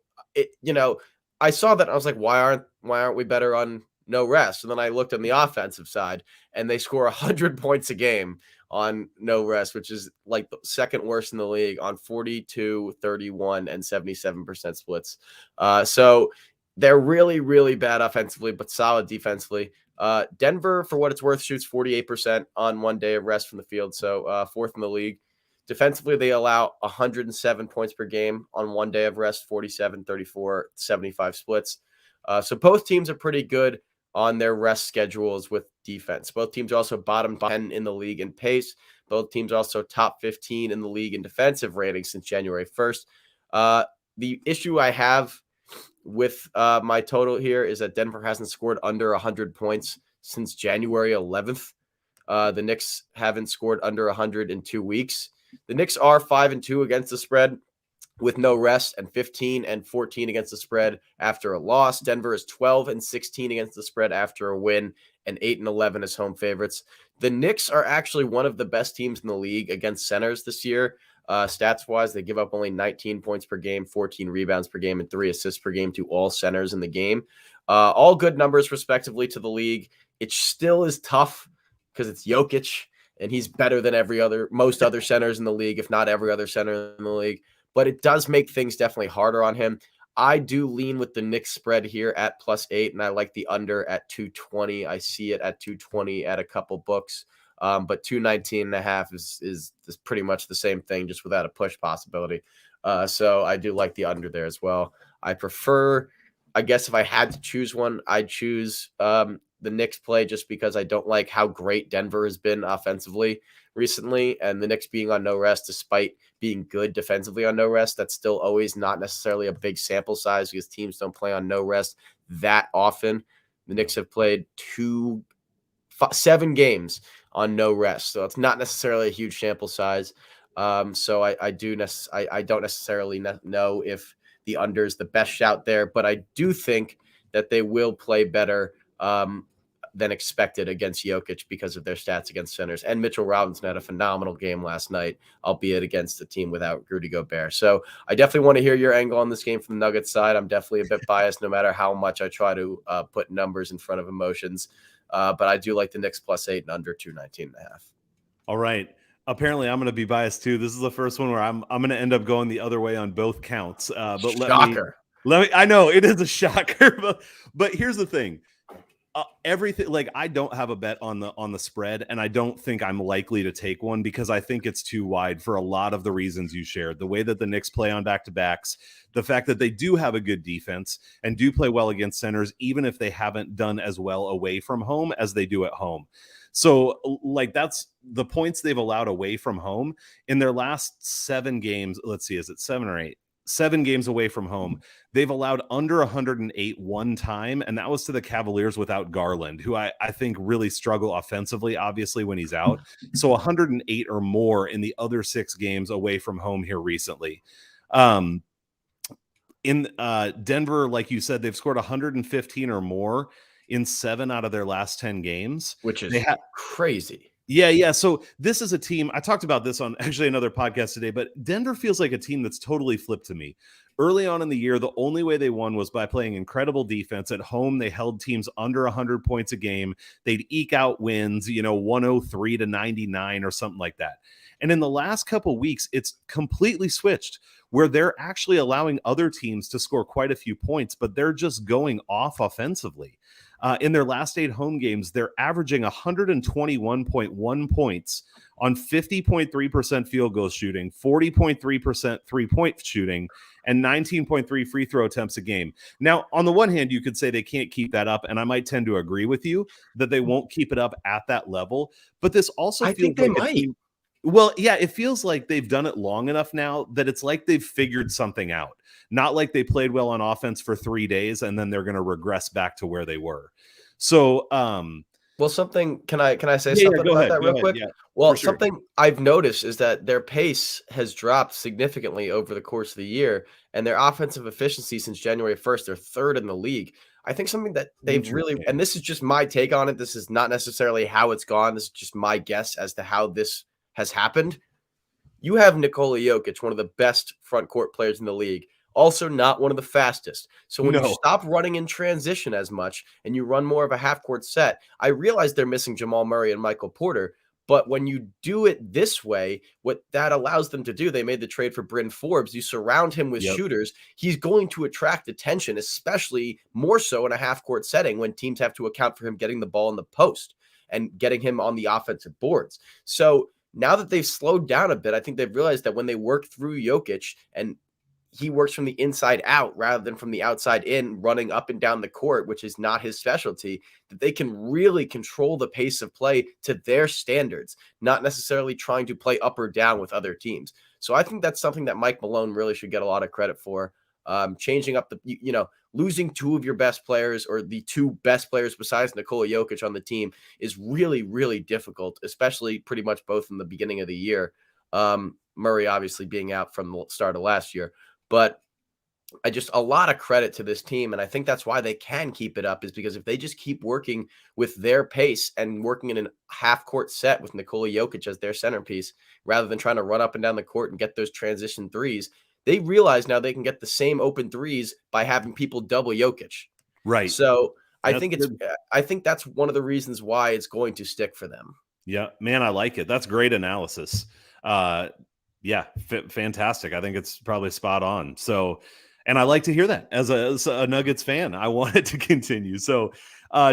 I saw that and I was like, why aren't we better on no rest? And then I looked on the offensive side and they score 100 points a game on no rest, which is like the second worst in the league on 42, 31, and 77% splits. So they're really, really bad offensively, but solid defensively. Denver, for what it's worth, shoots 48% on 1 day of rest from the field, so 4th in the league. Defensively, they allow 107 points per game on 1 day of rest, 47, 34, 75 splits. So both teams are pretty good on their rest schedules with defense. Both teams are also bottom 10 in the league in pace. Both teams are also top 15 in the league in defensive ratings since January 1st. The issue I have with my total here is that Denver hasn't scored under 100 points since January 11th. The Knicks haven't scored under 100 in 2 weeks. The Knicks are 5-2 against the spread with no rest, and 15-14 against the spread after a loss. Denver is 12-16 against the spread after a win, and 8-11 as home favorites. The Knicks are actually one of the best teams in the league against centers this year. Stats-wise, they give up only 19 points per game, 14 rebounds per game, and 3 assists per game to all centers in the game. All good numbers, respectively, to the league. It still is tough because it's Jokic, and he's better than most other centers in the league, if not every other center in the league. But it does make things definitely harder on him. I do lean with the Knicks spread here at +8, and I like the under at 220. I see it at 220 at a couple books. But 219.5 is pretty much the same thing, just without a push possibility. So I do like the under there as well. I prefer, I guess if I had to choose one, I'd choose the Knicks play just because I don't like how great Denver has been offensively recently, and the Knicks being on no rest despite being good defensively on no rest. That's still always not necessarily a big sample size because teams don't play on no rest that often. The Knicks have played 7 games on no rest, so it's not necessarily a huge sample size. So I don't necessarily know if the under is the best shout there, but I do think that they will play better than expected against Jokic because of their stats against centers. And Mitchell Robinson had a phenomenal game last night, albeit against a team without Rudy Gobert. So I definitely want to hear your angle on this game from the Nuggets side. I'm definitely a bit biased no matter how much I try to put numbers in front of emotions. But I do like the Knicks +8 and under 219.5. All right. Apparently, I'm going to be biased too. This is the first one where I'm going to end up going the other way on both counts. But shocker. Let me. I know it is a shocker, but here's the thing. Everything, like, I don't have a bet on the spread, and I don't think I'm likely to take one because I think it's too wide for a lot of the reasons you shared. The way that the Knicks play on back-to-backs, the fact that they do have a good defense and do play well against centers, even if they haven't done as well away from home as they do at home. So, like, that's the points they've allowed away from home in their last 7 games. Let's see, is it 7 or 8? 7 games away from home, they've allowed under 108 one time, and that was to the Cavaliers without Garland, who I think really struggle offensively, obviously, when he's out. So 108 or more in the other 6 games away from home here recently. In Denver, like you said, they've scored 115 or more in 7 out of their last 10 games. Which is crazy. Yeah. So this is a team, I talked about this on actually another podcast today, but Denver feels like a team that's totally flipped to me. Early on in the year, the only way they won was by playing incredible defense. At home, they held teams under 100 points a game. They'd eke out wins, 103-99 or something like that. And in the last couple weeks, it's completely switched where they're actually allowing other teams to score quite a few points, but they're just going off offensively. In their last 8 home games, they're averaging 121.1 points on 50.3% field goal shooting, 40.3% three-point shooting, and 19.3 free throw attempts a game. Now, on the one hand, you could say they can't keep that up, and I might tend to agree with you that they won't keep it up at that level. But this also I think they might. Well, yeah, it feels like they've done it long enough now that it's like they've figured something out. Not like they played well on offense for 3 days and then they're going to regress back to where they were. So, well, something, can I say something about that real quick? Yeah, well, something I've noticed is that their pace has dropped significantly over the course of the year, and their offensive efficiency since January 1st, they're 3rd in the league. I think something that they've really, and this is just my take on it, this is not necessarily how it's gone, this is just my guess as to how this has happened. You have Nikola Jokic, one of the best front court players in the league, also not one of the fastest. So when you stop running in transition as much and you run more of a half-court set, I realize they're missing Jamal Murray and Michael Porter, but when you do it this way, what that allows them to do, they made the trade for Bryn Forbes. You surround him with shooters, he's going to attract attention, especially more so in a half-court setting when teams have to account for him getting the ball in the post and getting him on the offensive boards. So now that they've slowed down a bit, I think they've realized that when they work through Jokic and he works from the inside out rather than from the outside in, running up and down the court, which is not his specialty, that they can really control the pace of play to their standards, not necessarily trying to play up or down with other teams. So I think that's something that Mike Malone really should get a lot of credit for. changing up losing two of your best players or the two best players besides Nikola Jokic on the team is really, really difficult, especially pretty much both in the beginning of the year. Murray obviously being out from the start of last year, but a lot of credit to this team. And I think that's why they can keep it up, is because if they just keep working with their pace and working in a half court set with Nikola Jokic as their centerpiece, rather than trying to run up and down the court and get those transition threes, they realize now they can get the same open threes by having people double Jokic. Right. So I think that's one of the reasons why it's going to stick for them. Yeah, man, I like it. That's great analysis. Yeah, fantastic. I think it's probably spot on. So, and I like to hear that as a Nuggets fan. I want it to continue. So,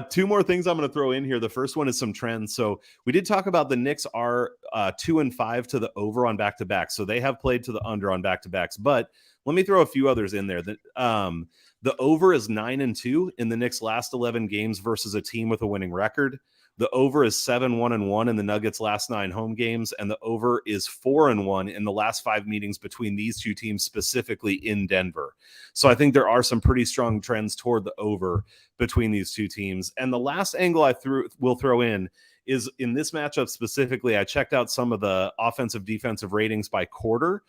two more things I'm going to throw in here. The first one is some trends. So we did talk about the Knicks are 2-5 to the over on back-to-back. So they have played to the under on back-to-backs. But let me throw a few others in there. The over is 9-2 in the Knicks' last 11 games versus a team with a winning record. The over is 7-1-1 in the Nuggets' last 9 home games, and the over is 4-1 in the last 5 meetings between these two teams, specifically in Denver. So I think there are some pretty strong trends toward the over between these two teams. And the last angle I will throw in is in this matchup specifically, I checked out some of the offensive defensive ratings by quarter.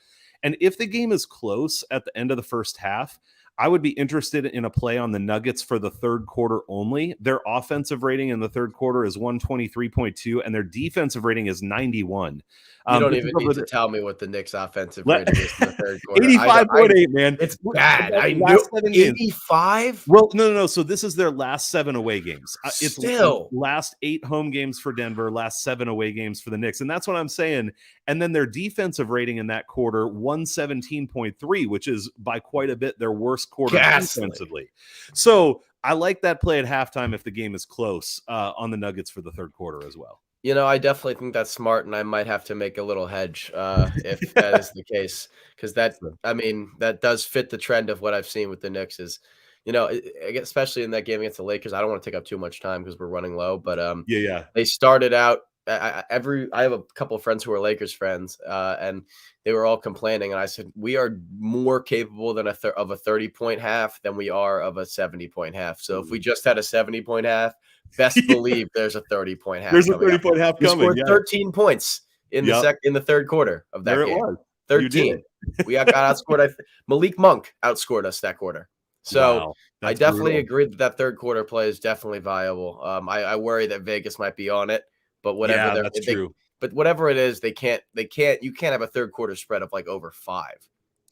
And if the game is close at the end of the first half, I would be interested in a play on the Nuggets for the third quarter only. Their offensive rating in the third quarter is 123.2, and their defensive rating is 91. You don't even need to tell me what the Knicks offensive rating is in the third quarter. 85.8, man. It's bad. I knew 85. Well, no. So this is their last 7 away games. It's still last 8 home games for Denver, last 7 away games for the Knicks. And that's what I'm saying. And then their defensive rating in that quarter, 117.3, which is by quite a bit their worst quarter defensively. So I like that play at halftime if the game is close on the Nuggets for the third quarter as well. I definitely think that's smart, and I might have to make a little hedge if that is the case, because that does fit the trend of what I've seen with the Knicks. Is especially in that game against the Lakers. I don't want to take up too much time because we're running low, but they started out. I have a couple of friends who are Lakers friends, and they were all complaining, and I said we are more capable than of a 30-point half than we are of a 70-point half. So if we just had a 70-point half, best believe there's a 30-point half. There's a 30-point half coming. We scored 13 points in the third quarter of that game. It was 13. We got outscored. Malik Monk outscored us that quarter. So wow, I definitely agree that third quarter play is definitely viable. I worry that Vegas might be on it. But whatever that's true. But whatever it is, you can't have a third quarter spread of like over 5.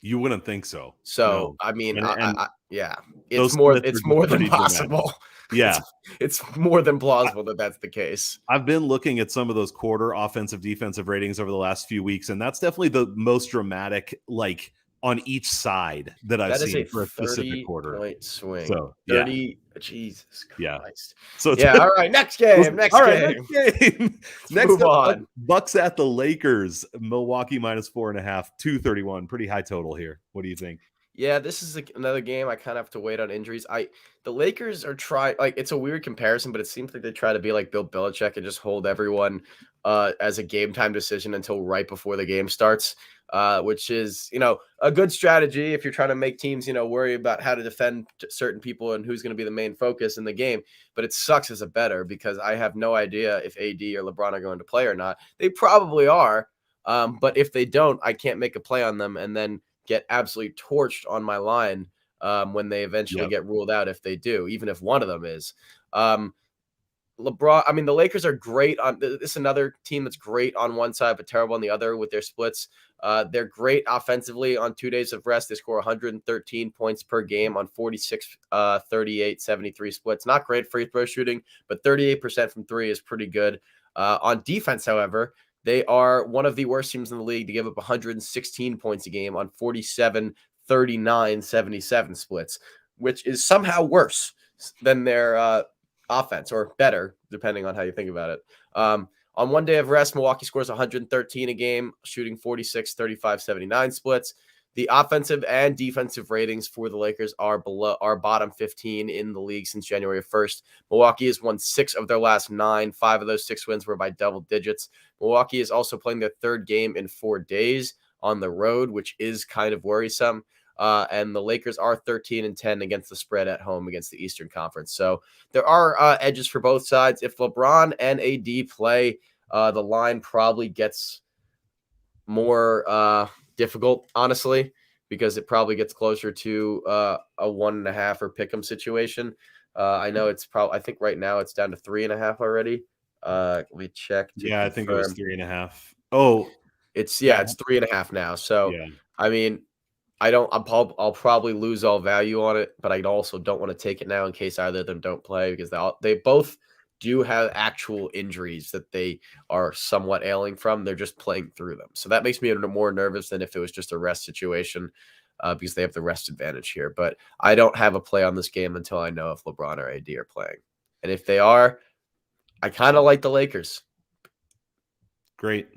You wouldn't think so. So no. I mean, it's more than possible. Yeah. It's more than plausible that that's the case. I've been looking at some of those quarter offensive defensive ratings over the last few weeks, and that's definitely the most dramatic, like on each side that I've seen for a specific quarter. Point swing. So 30. Jesus Christ. Yeah. So all right. Next game. Next game. Next move on. Bucks at the Lakers. Milwaukee -4.5. 231. Pretty high total here. What do you think? Yeah, this is another game I kind of have to wait on injuries. The Lakers are trying, it's a weird comparison, but it seems like they try to be like Bill Belichick and just hold everyone as a game time decision until right before the game starts, which is, a good strategy if you're trying to make teams, worry about how to defend certain people and who's going to be the main focus in the game. But it sucks as a bettor because I have no idea if AD or LeBron are going to play or not. They probably are, but if they don't, I can't make a play on them and then get absolutely torched on my line when they eventually get ruled out if they do, even if one of them is. LeBron, the Lakers are great on this is another team that's great on one side, but terrible on the other with their splits. They're great offensively on 2 days of rest. They score 113 points per game on 46, 38, 73 splits. Not great free throw shooting, but 38% from 3 is pretty good. On defense, however, they are one of the worst teams in the league to give up 116 points a game on 47, 39, 77 splits, which is somehow worse than their offense, or better, depending on how you think about it. On 1 day of rest, Milwaukee scores 113 a game, shooting 46, 35, 79 splits. The offensive and defensive ratings for the Lakers are bottom 15 in the league since January 1st. Milwaukee has won 6 of their last 9. 5 of those 6 wins were by double digits. Milwaukee is also playing their third game in 4 days on the road, which is kind of worrisome. and the Lakers are 13-10 against the spread at home against the Eastern Conference. So there are edges for both sides. If LeBron and AD play, the line probably gets more difficult, honestly, because it probably gets closer to a 1.5 or pick 'em situation. I know it's probably, I think right now it's down to 3.5 already. Let me check to Yeah, I think it was confirm. 3.5. Oh, It's that, it's 3.5 now. So yeah. I mean, I'll probably lose all value on it, but I also don't want to take it now in case either of them don't play, because they both do have actual injuries that they are somewhat ailing from. They're just playing through them. So that makes me more nervous than if it was just a rest situation, because they have the rest advantage here. But I don't have a play on this game until I know if LeBron or AD are playing. And if they are, I kind of like the Lakers. Great.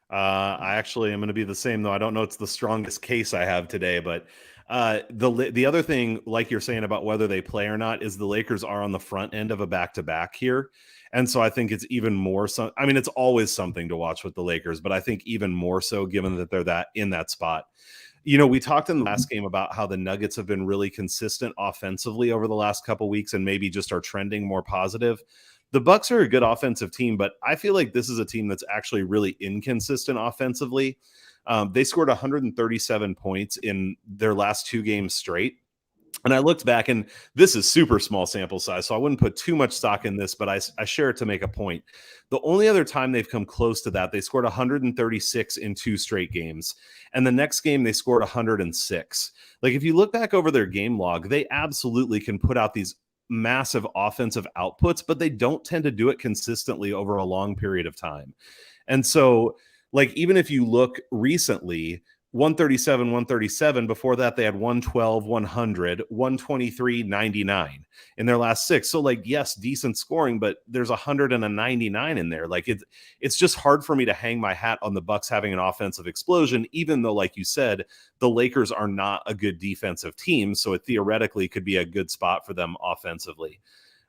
I actually am going to be the same, though. I don't know it's the strongest case I have today, but the other thing, like you're saying about whether they play or not, is the Lakers are on the front end of a back-to-back here. And so I think it's even more so. I mean, it's always something to watch with the Lakers, but I think even more so given that they're in that spot. You know, we talked in the last game about how the Nuggets have been really consistent offensively over the last couple weeks and maybe just are trending more positive. The Bucks are a good offensive team, but I feel like this is a team that's actually really inconsistent offensively. They scored 137 points in their last 2 games straight. And I looked back, and this is super small sample size, so I wouldn't put too much stock in this, but I share it to make a point. The only other time they've come close to that, they scored 136 in 2 straight games. And the next game, they scored 106. Like, if you look back over their game log, they absolutely can put out these massive offensive outputs, but they don't tend to do it consistently over a long period of time. And so, like, even if you look recently, 137, 137. Before that, they had 112, 100, 123, 99 in their last 6. So, like, yes, decent scoring, but there's 100 and a 99 in there. Like, it's just hard for me to hang my hat on the Bucks having an offensive explosion, even though, like you said, the Lakers are not a good defensive team. So it theoretically could be a good spot for them offensively.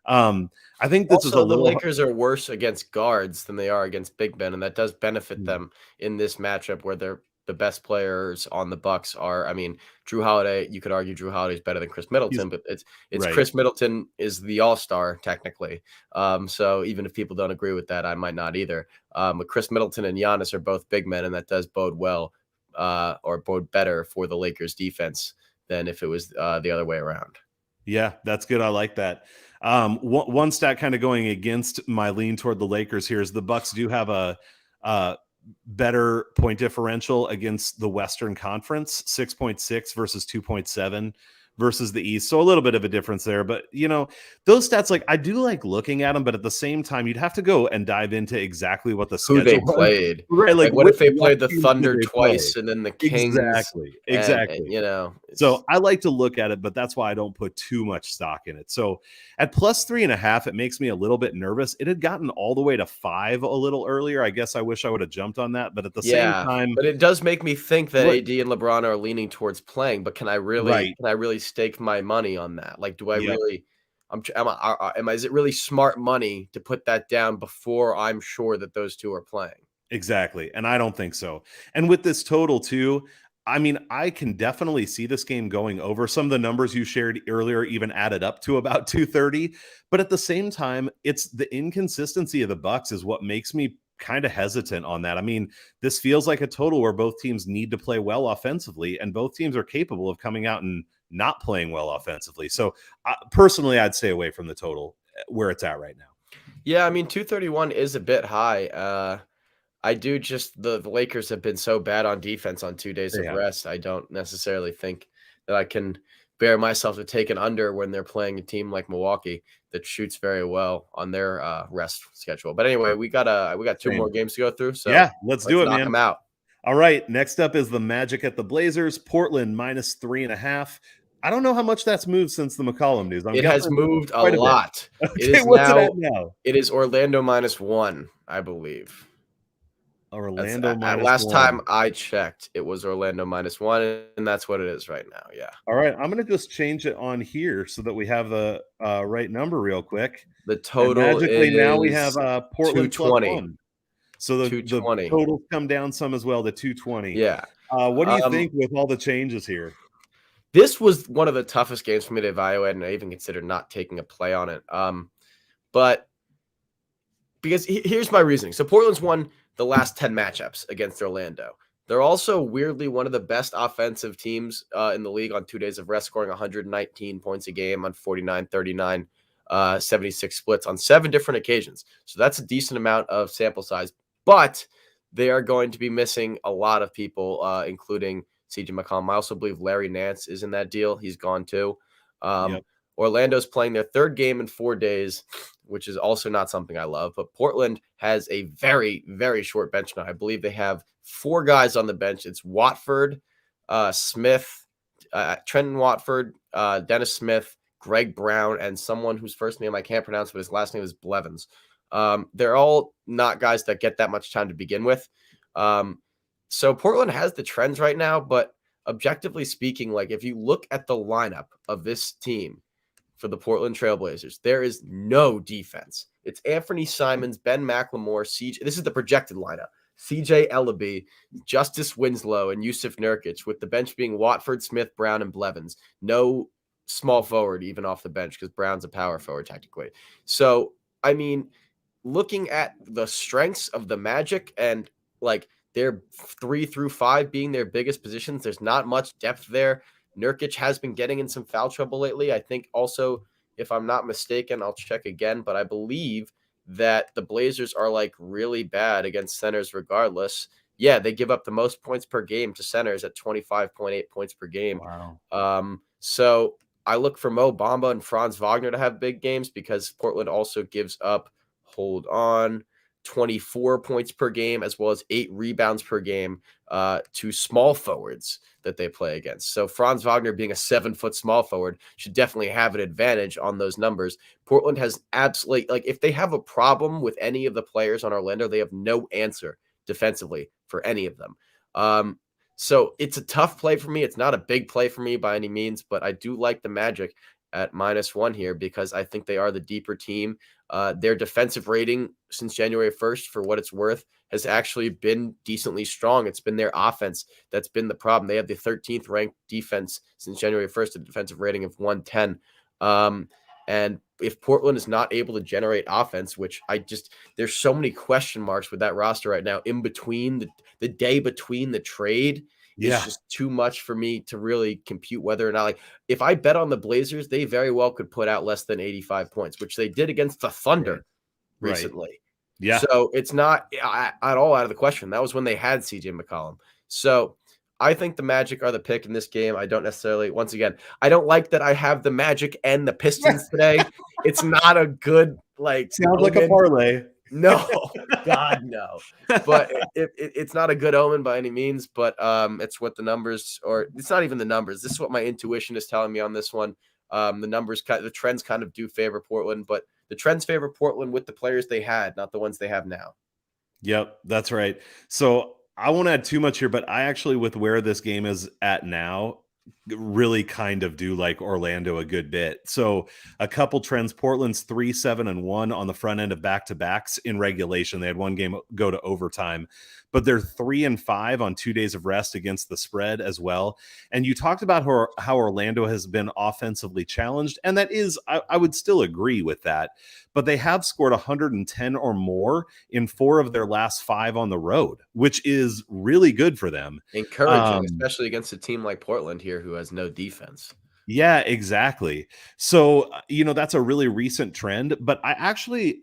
I think this is a Also, the little. Lakers are worse against guards than they are against big men, and that does benefit them in this matchup where they're the best players on the Bucks are. I mean, Drew Holiday. You could argue Drew Holiday is better than Chris Middleton, but it's Right. Chris Middleton is the all-star technically. So even if people don't agree with that, I might not either. But Chris Middleton and Giannis are both big men, and that does bode well, or bode better for the Lakers defense than if it was the other way around. Yeah, that's good. I like that. One stat kind of going against my lean toward the Lakers here is the Bucks do have a better point differential against the Western Conference, 6.6 versus 2.7 versus the East. So a little bit of a difference there, but you know, those stats, like, I do like looking at them, but at the same time, you'd have to go and dive into exactly what the Who schedule they was. played. Right? Like, what if they played the Thunder Did they play? twice and then the Kings? Exactly. And, you know, So I like to look at it, but that's why I don't put too much stock in it. So at plus 3.5, it makes me a little bit nervous. It had gotten all the way to 5 a little earlier. I guess I wish I would have jumped on that, but at the same time, but it does make me think that what, AD and LeBron are leaning towards playing. But can I right? really stake my money on that? Like, do I Yep. really? Is it really smart money to put that down before I'm sure that those two are playing? Exactly. And I don't think so. And with this total too, I mean, I can definitely see this game going over. Some of the numbers you shared earlier even added up to about 230. But at the same time, it's the inconsistency of the Bucks is what makes me kind of hesitant on that. I mean, this feels like a total where both teams need to play well offensively, and both teams are capable of coming out and not playing well offensively. So personally, I'd stay away from the total where it's at right now. Yeah, I mean, 231 is a bit high. I do just the Lakers have been so bad on defense on 2 days of rest. I don't necessarily think that I can bear myself to take an under when they're playing a team like Milwaukee that shoots very well on their rest schedule. But anyway, we got 2 more games to go through. So yeah, let's do it, knock man. them out. All right, next up is the Magic at the Blazers. Portland minus 3.5. I don't know how much that's moved since the McCollum news. It has moved a lot. Okay, what's it at now? It is Orlando -1, I believe. Orlando minus last 1. time I checked, it was Orlando -1, and that's what it is right now. Yeah. All right, I'm going to just change it on here so that we have the right number real quick. The total magically is now we have Portland 220. plus 1. So the totals come down some as well to 220. Yeah. What do you think with all the changes here? This was one of the toughest games for me to evaluate, and I even considered not taking a play on it. But because here's my reasoning. So Portland's won the last 10 matchups against Orlando. They're also weirdly one of the best offensive teams in the league on 2 days of rest, scoring 119 points a game on 49, 39, 76 splits on 7 different occasions. So that's a decent amount of sample size, but they are going to be missing a lot of people, including CJ McCollum. I also believe Larry Nance is in that deal. He's gone too. Yep. Orlando's playing their 3rd game in 4 days, which is also not something I love. But Portland has a very, very short bench now. I believe they have 4 guys on the bench. It's Watford, Smith, Trenton Watford, Dennis Smith, Greg Brown, and someone whose first name I can't pronounce, but his last name is Blevins. They're all not guys that get that much time to begin with. So Portland has the trends right now, but objectively speaking, like if you look at the lineup of this team for the Portland Trailblazers, there is no defense. It's Anthony Simons, Ben McLemore, CJ. This is the projected lineup. CJ Ellaby, Justice Winslow, and Yusuf Nurkic, with the bench being Watford, Smith, Brown, and Blevins. No small forward even off the bench because Brown's a power forward technically. So, I mean, looking at the strengths of the Magic and like their 3 through 5 being their biggest positions, there's not much depth there. Nurkic has been getting in some foul trouble lately. I think also, if I'm not mistaken, I'll check again, but I believe that the Blazers are like really bad against centers regardless. Yeah, they give up the most points per game to centers at 25.8 points per game. Wow. So I look for Mo Bamba and Franz Wagner to have big games because Portland also gives up, 24 points per game as well as 8 rebounds per game to small forwards that they play against. So Franz Wagner, being a 7-foot small forward, should definitely have an advantage on those numbers. Portland has absolutely, like, if they have a problem with any of the players on Orlando, they have no answer defensively for any of them. So it's a tough play for me. It's not a big play for me by any means, but I do like the Magic at -1 here because I think they are the deeper team. Their defensive rating since January 1st, for what it's worth, has actually been decently strong. It's been their offense that's been the problem. They have the 13th ranked defense since January 1st, a defensive rating of 110. And if Portland is not able to generate offense, which there's so many question marks with that roster right now, in between the day between the trade is just too much for me to really compute whether or not, like, if I bet on the Blazers, they very well could put out less than 85 points, which they did against the Thunder recently. Right. Yeah. So it's not at all out of the question. That was when they had CJ McCollum. So I think the Magic are the pick in this game. I don't necessarily, once again, I don't like that I have the Magic and the Pistons today. It's not a good, like, sounds like a parlay. No, God, no. But it's not a good omen by any means, but it's what the numbers, or it's not even the numbers. This is what my intuition is telling me on this one. The trends kind of do favor Portland, but the trends favor Portland with the players they had, not the ones they have now. Yep, that's right. So I won't add too much here, but I actually, with where this game is at now, really kind of do like Orlando a good bit. So a couple trends: Portland's 3-7-1 on the front end of back-to-backs in regulation. They had one game go to overtime, but they're 3-5 on 2 days of rest against the spread as well. And you talked about how Orlando has been offensively challenged, and that is, I would still agree with that, but they have scored 110 or more in 4 of their last 5 on the road, which is really good for them. Encouraging, especially against a team like Portland here who has no defense. Yeah, exactly. So, that's a really recent trend, but I actually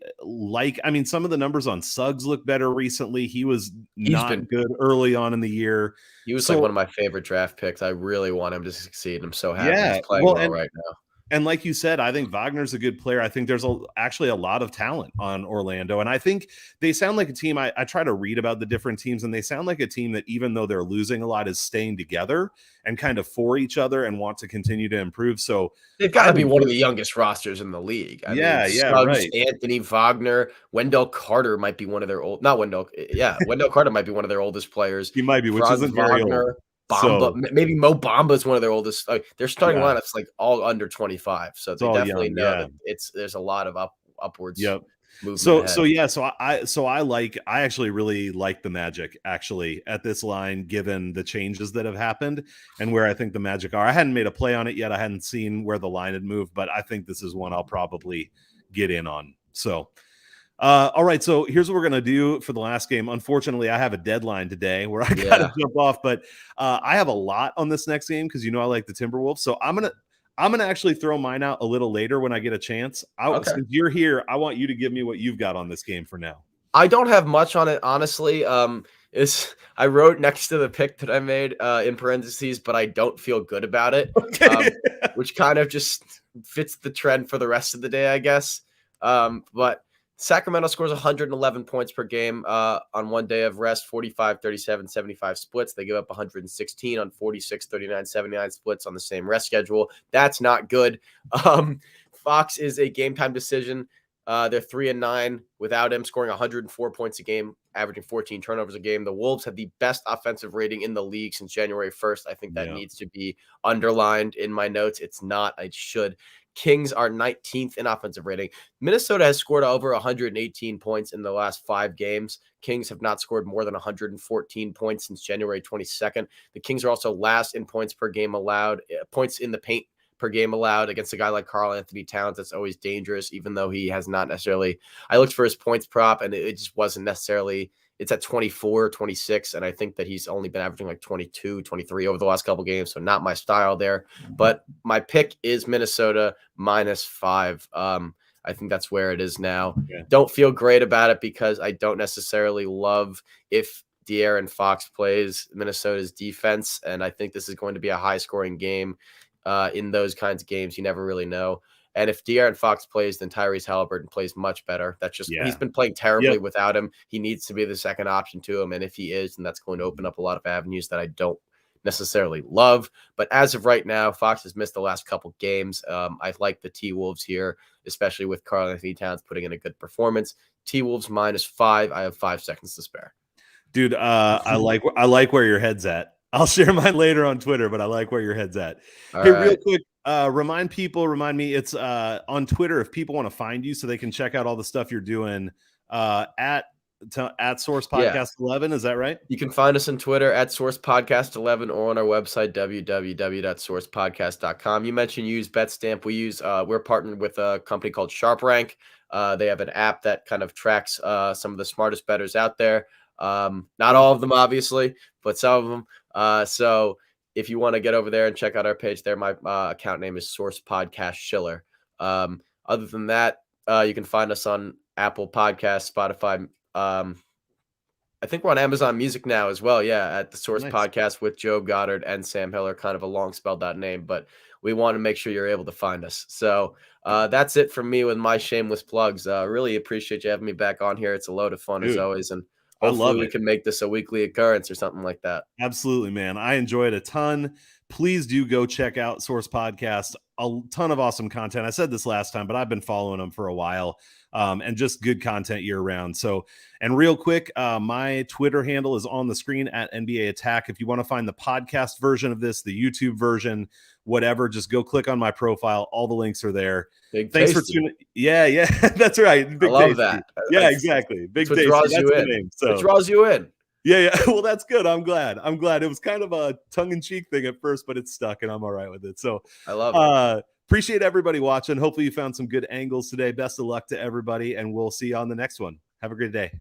some of the numbers on Suggs look better recently. He's not good early on in the year. He was like one of my favorite draft picks. I really want him to succeed. I'm so happy he's playing well right now. And like you said, I think Wagner's a good player. I think there's actually a lot of talent on Orlando. And I think they sound like a team. I try to read about the different teams, and they sound like a team that, even though they're losing a lot, is staying together and kind of for each other and want to continue to improve. So they've got to be one of the youngest rosters in the league. I mean, Suggs, right. Anthony Wagner, Wendell Carter might be one of their Wendell Carter might be one of their oldest players. He might be, which isn't very old. Bamba, maybe Mo Bamba is one of their oldest. Their starting lineups like all under 25, so they definitely know that there's a lot of upwards. Yep. movement ahead. I actually really like the Magic actually at this line, given the changes that have happened and where I think the Magic are. I hadn't made a play on it yet. I hadn't seen where the line had moved, but I think this is one I'll probably get in on. So, all right. So here's what we're going to do for the last game. Unfortunately, I have a deadline today where I got to jump off, but I have a lot on this next game because, I like the Timberwolves. So I'm going to actually throw mine out a little later when I get a chance. Since you're here, I want you to give me what you've got on this game for now. I don't have much on it, honestly. I wrote next to the pick that I made in parentheses, but I don't feel good about it, which kind of just fits the trend for the rest of the day, I guess. But Sacramento scores 111 points per game on one day of rest, 45, 37, 75 splits. They give up 116 on 46, 39, 79 splits on the same rest schedule. That's not good. Fox is a game time decision. They're 3-9 without him, scoring 104 points a game, averaging 14 turnovers a game. The Wolves have the best offensive rating in the league since January 1st. I think that needs to be underlined in my notes. It's not. I should. Kings are 19th in offensive rating. Minnesota has scored over 118 points in the last 5 games. Kings have not scored more than 114 points since January 22nd. The Kings are also last in points per game allowed, points in the paint per game allowed against a guy like Karl Anthony Towns. That's always dangerous, even though he has not necessarily. I looked for his points prop, and it just wasn't necessarily. It's at 24, 26, and I think that he's only been averaging like 22, 23 over the last couple games, so not my style there. But my pick is Minnesota -5. I think that's where it is now. Yeah. Don't feel great about it because I don't necessarily love if De'Aaron Fox plays Minnesota's defense, and I think this is going to be a high-scoring game. In those kinds of games, you never really know. And if De'Aaron Fox plays, then Tyrese Halliburton plays much better. That's just he's been playing terribly without him. He needs to be the second option to him. And if he is, then that's going to open up a lot of avenues that I don't necessarily love. But as of right now, Fox has missed the last couple games. I like the T-Wolves here, especially with Karl Anthony Towns putting in a good performance. T-Wolves -5. I have 5 seconds to spare. Dude, I like where your head's at. I'll share mine later on Twitter, but I like where your head's at. All right. Real quick, remind me, it's on Twitter if people want to find you so they can check out all the stuff you're doing at Source Podcast 11. Is that right? You can find us on Twitter at Source Podcast 11 or on our website, www.sourcepodcast.com. You mentioned use Betstamp. We're partnered with a company called SharpRank. They have an app that kind of tracks some of the smartest bettors out there. Not all of them, obviously, but some of them. So if you want to get over there and check out our page there, my account name is Source Podcast Schiller. Other than that, you can find us on Apple Podcasts, Spotify. I think we're on Amazon Music now as well. Yeah, at the Source Podcast with Joe Goddard and Sam Hiller, kind of a long spelled out name, but we want to make sure you're able to find us. So that's it from me with my shameless plugs. Really appreciate you having me back on here. It's a load of fun as always. And hopefully we can make this a weekly occurrence or something like that. Absolutely, man. I enjoy it a ton. Please do go check out Source Podcast. A ton of awesome content. I said this last time, but I've been following them for a while, and just good content year round. So, and real quick, my Twitter handle is on the screen at NBA Attack. If you want to find the podcast version of this, the YouTube version, whatever, just go click on my profile. All the links are there. Thanks for tuning. Yeah, that's right. Big I love Tasty. That. Yeah, exactly. Big Tasty. Draws you in. Name, so. It draws you in. Yeah. Well, that's good. I'm glad. It was kind of a tongue-in-cheek thing at first, but it's stuck, and I'm all right with it. So I love it. Appreciate everybody watching. Hopefully you found some good angles today. Best of luck to everybody, and we'll see you on the next one. Have a great day.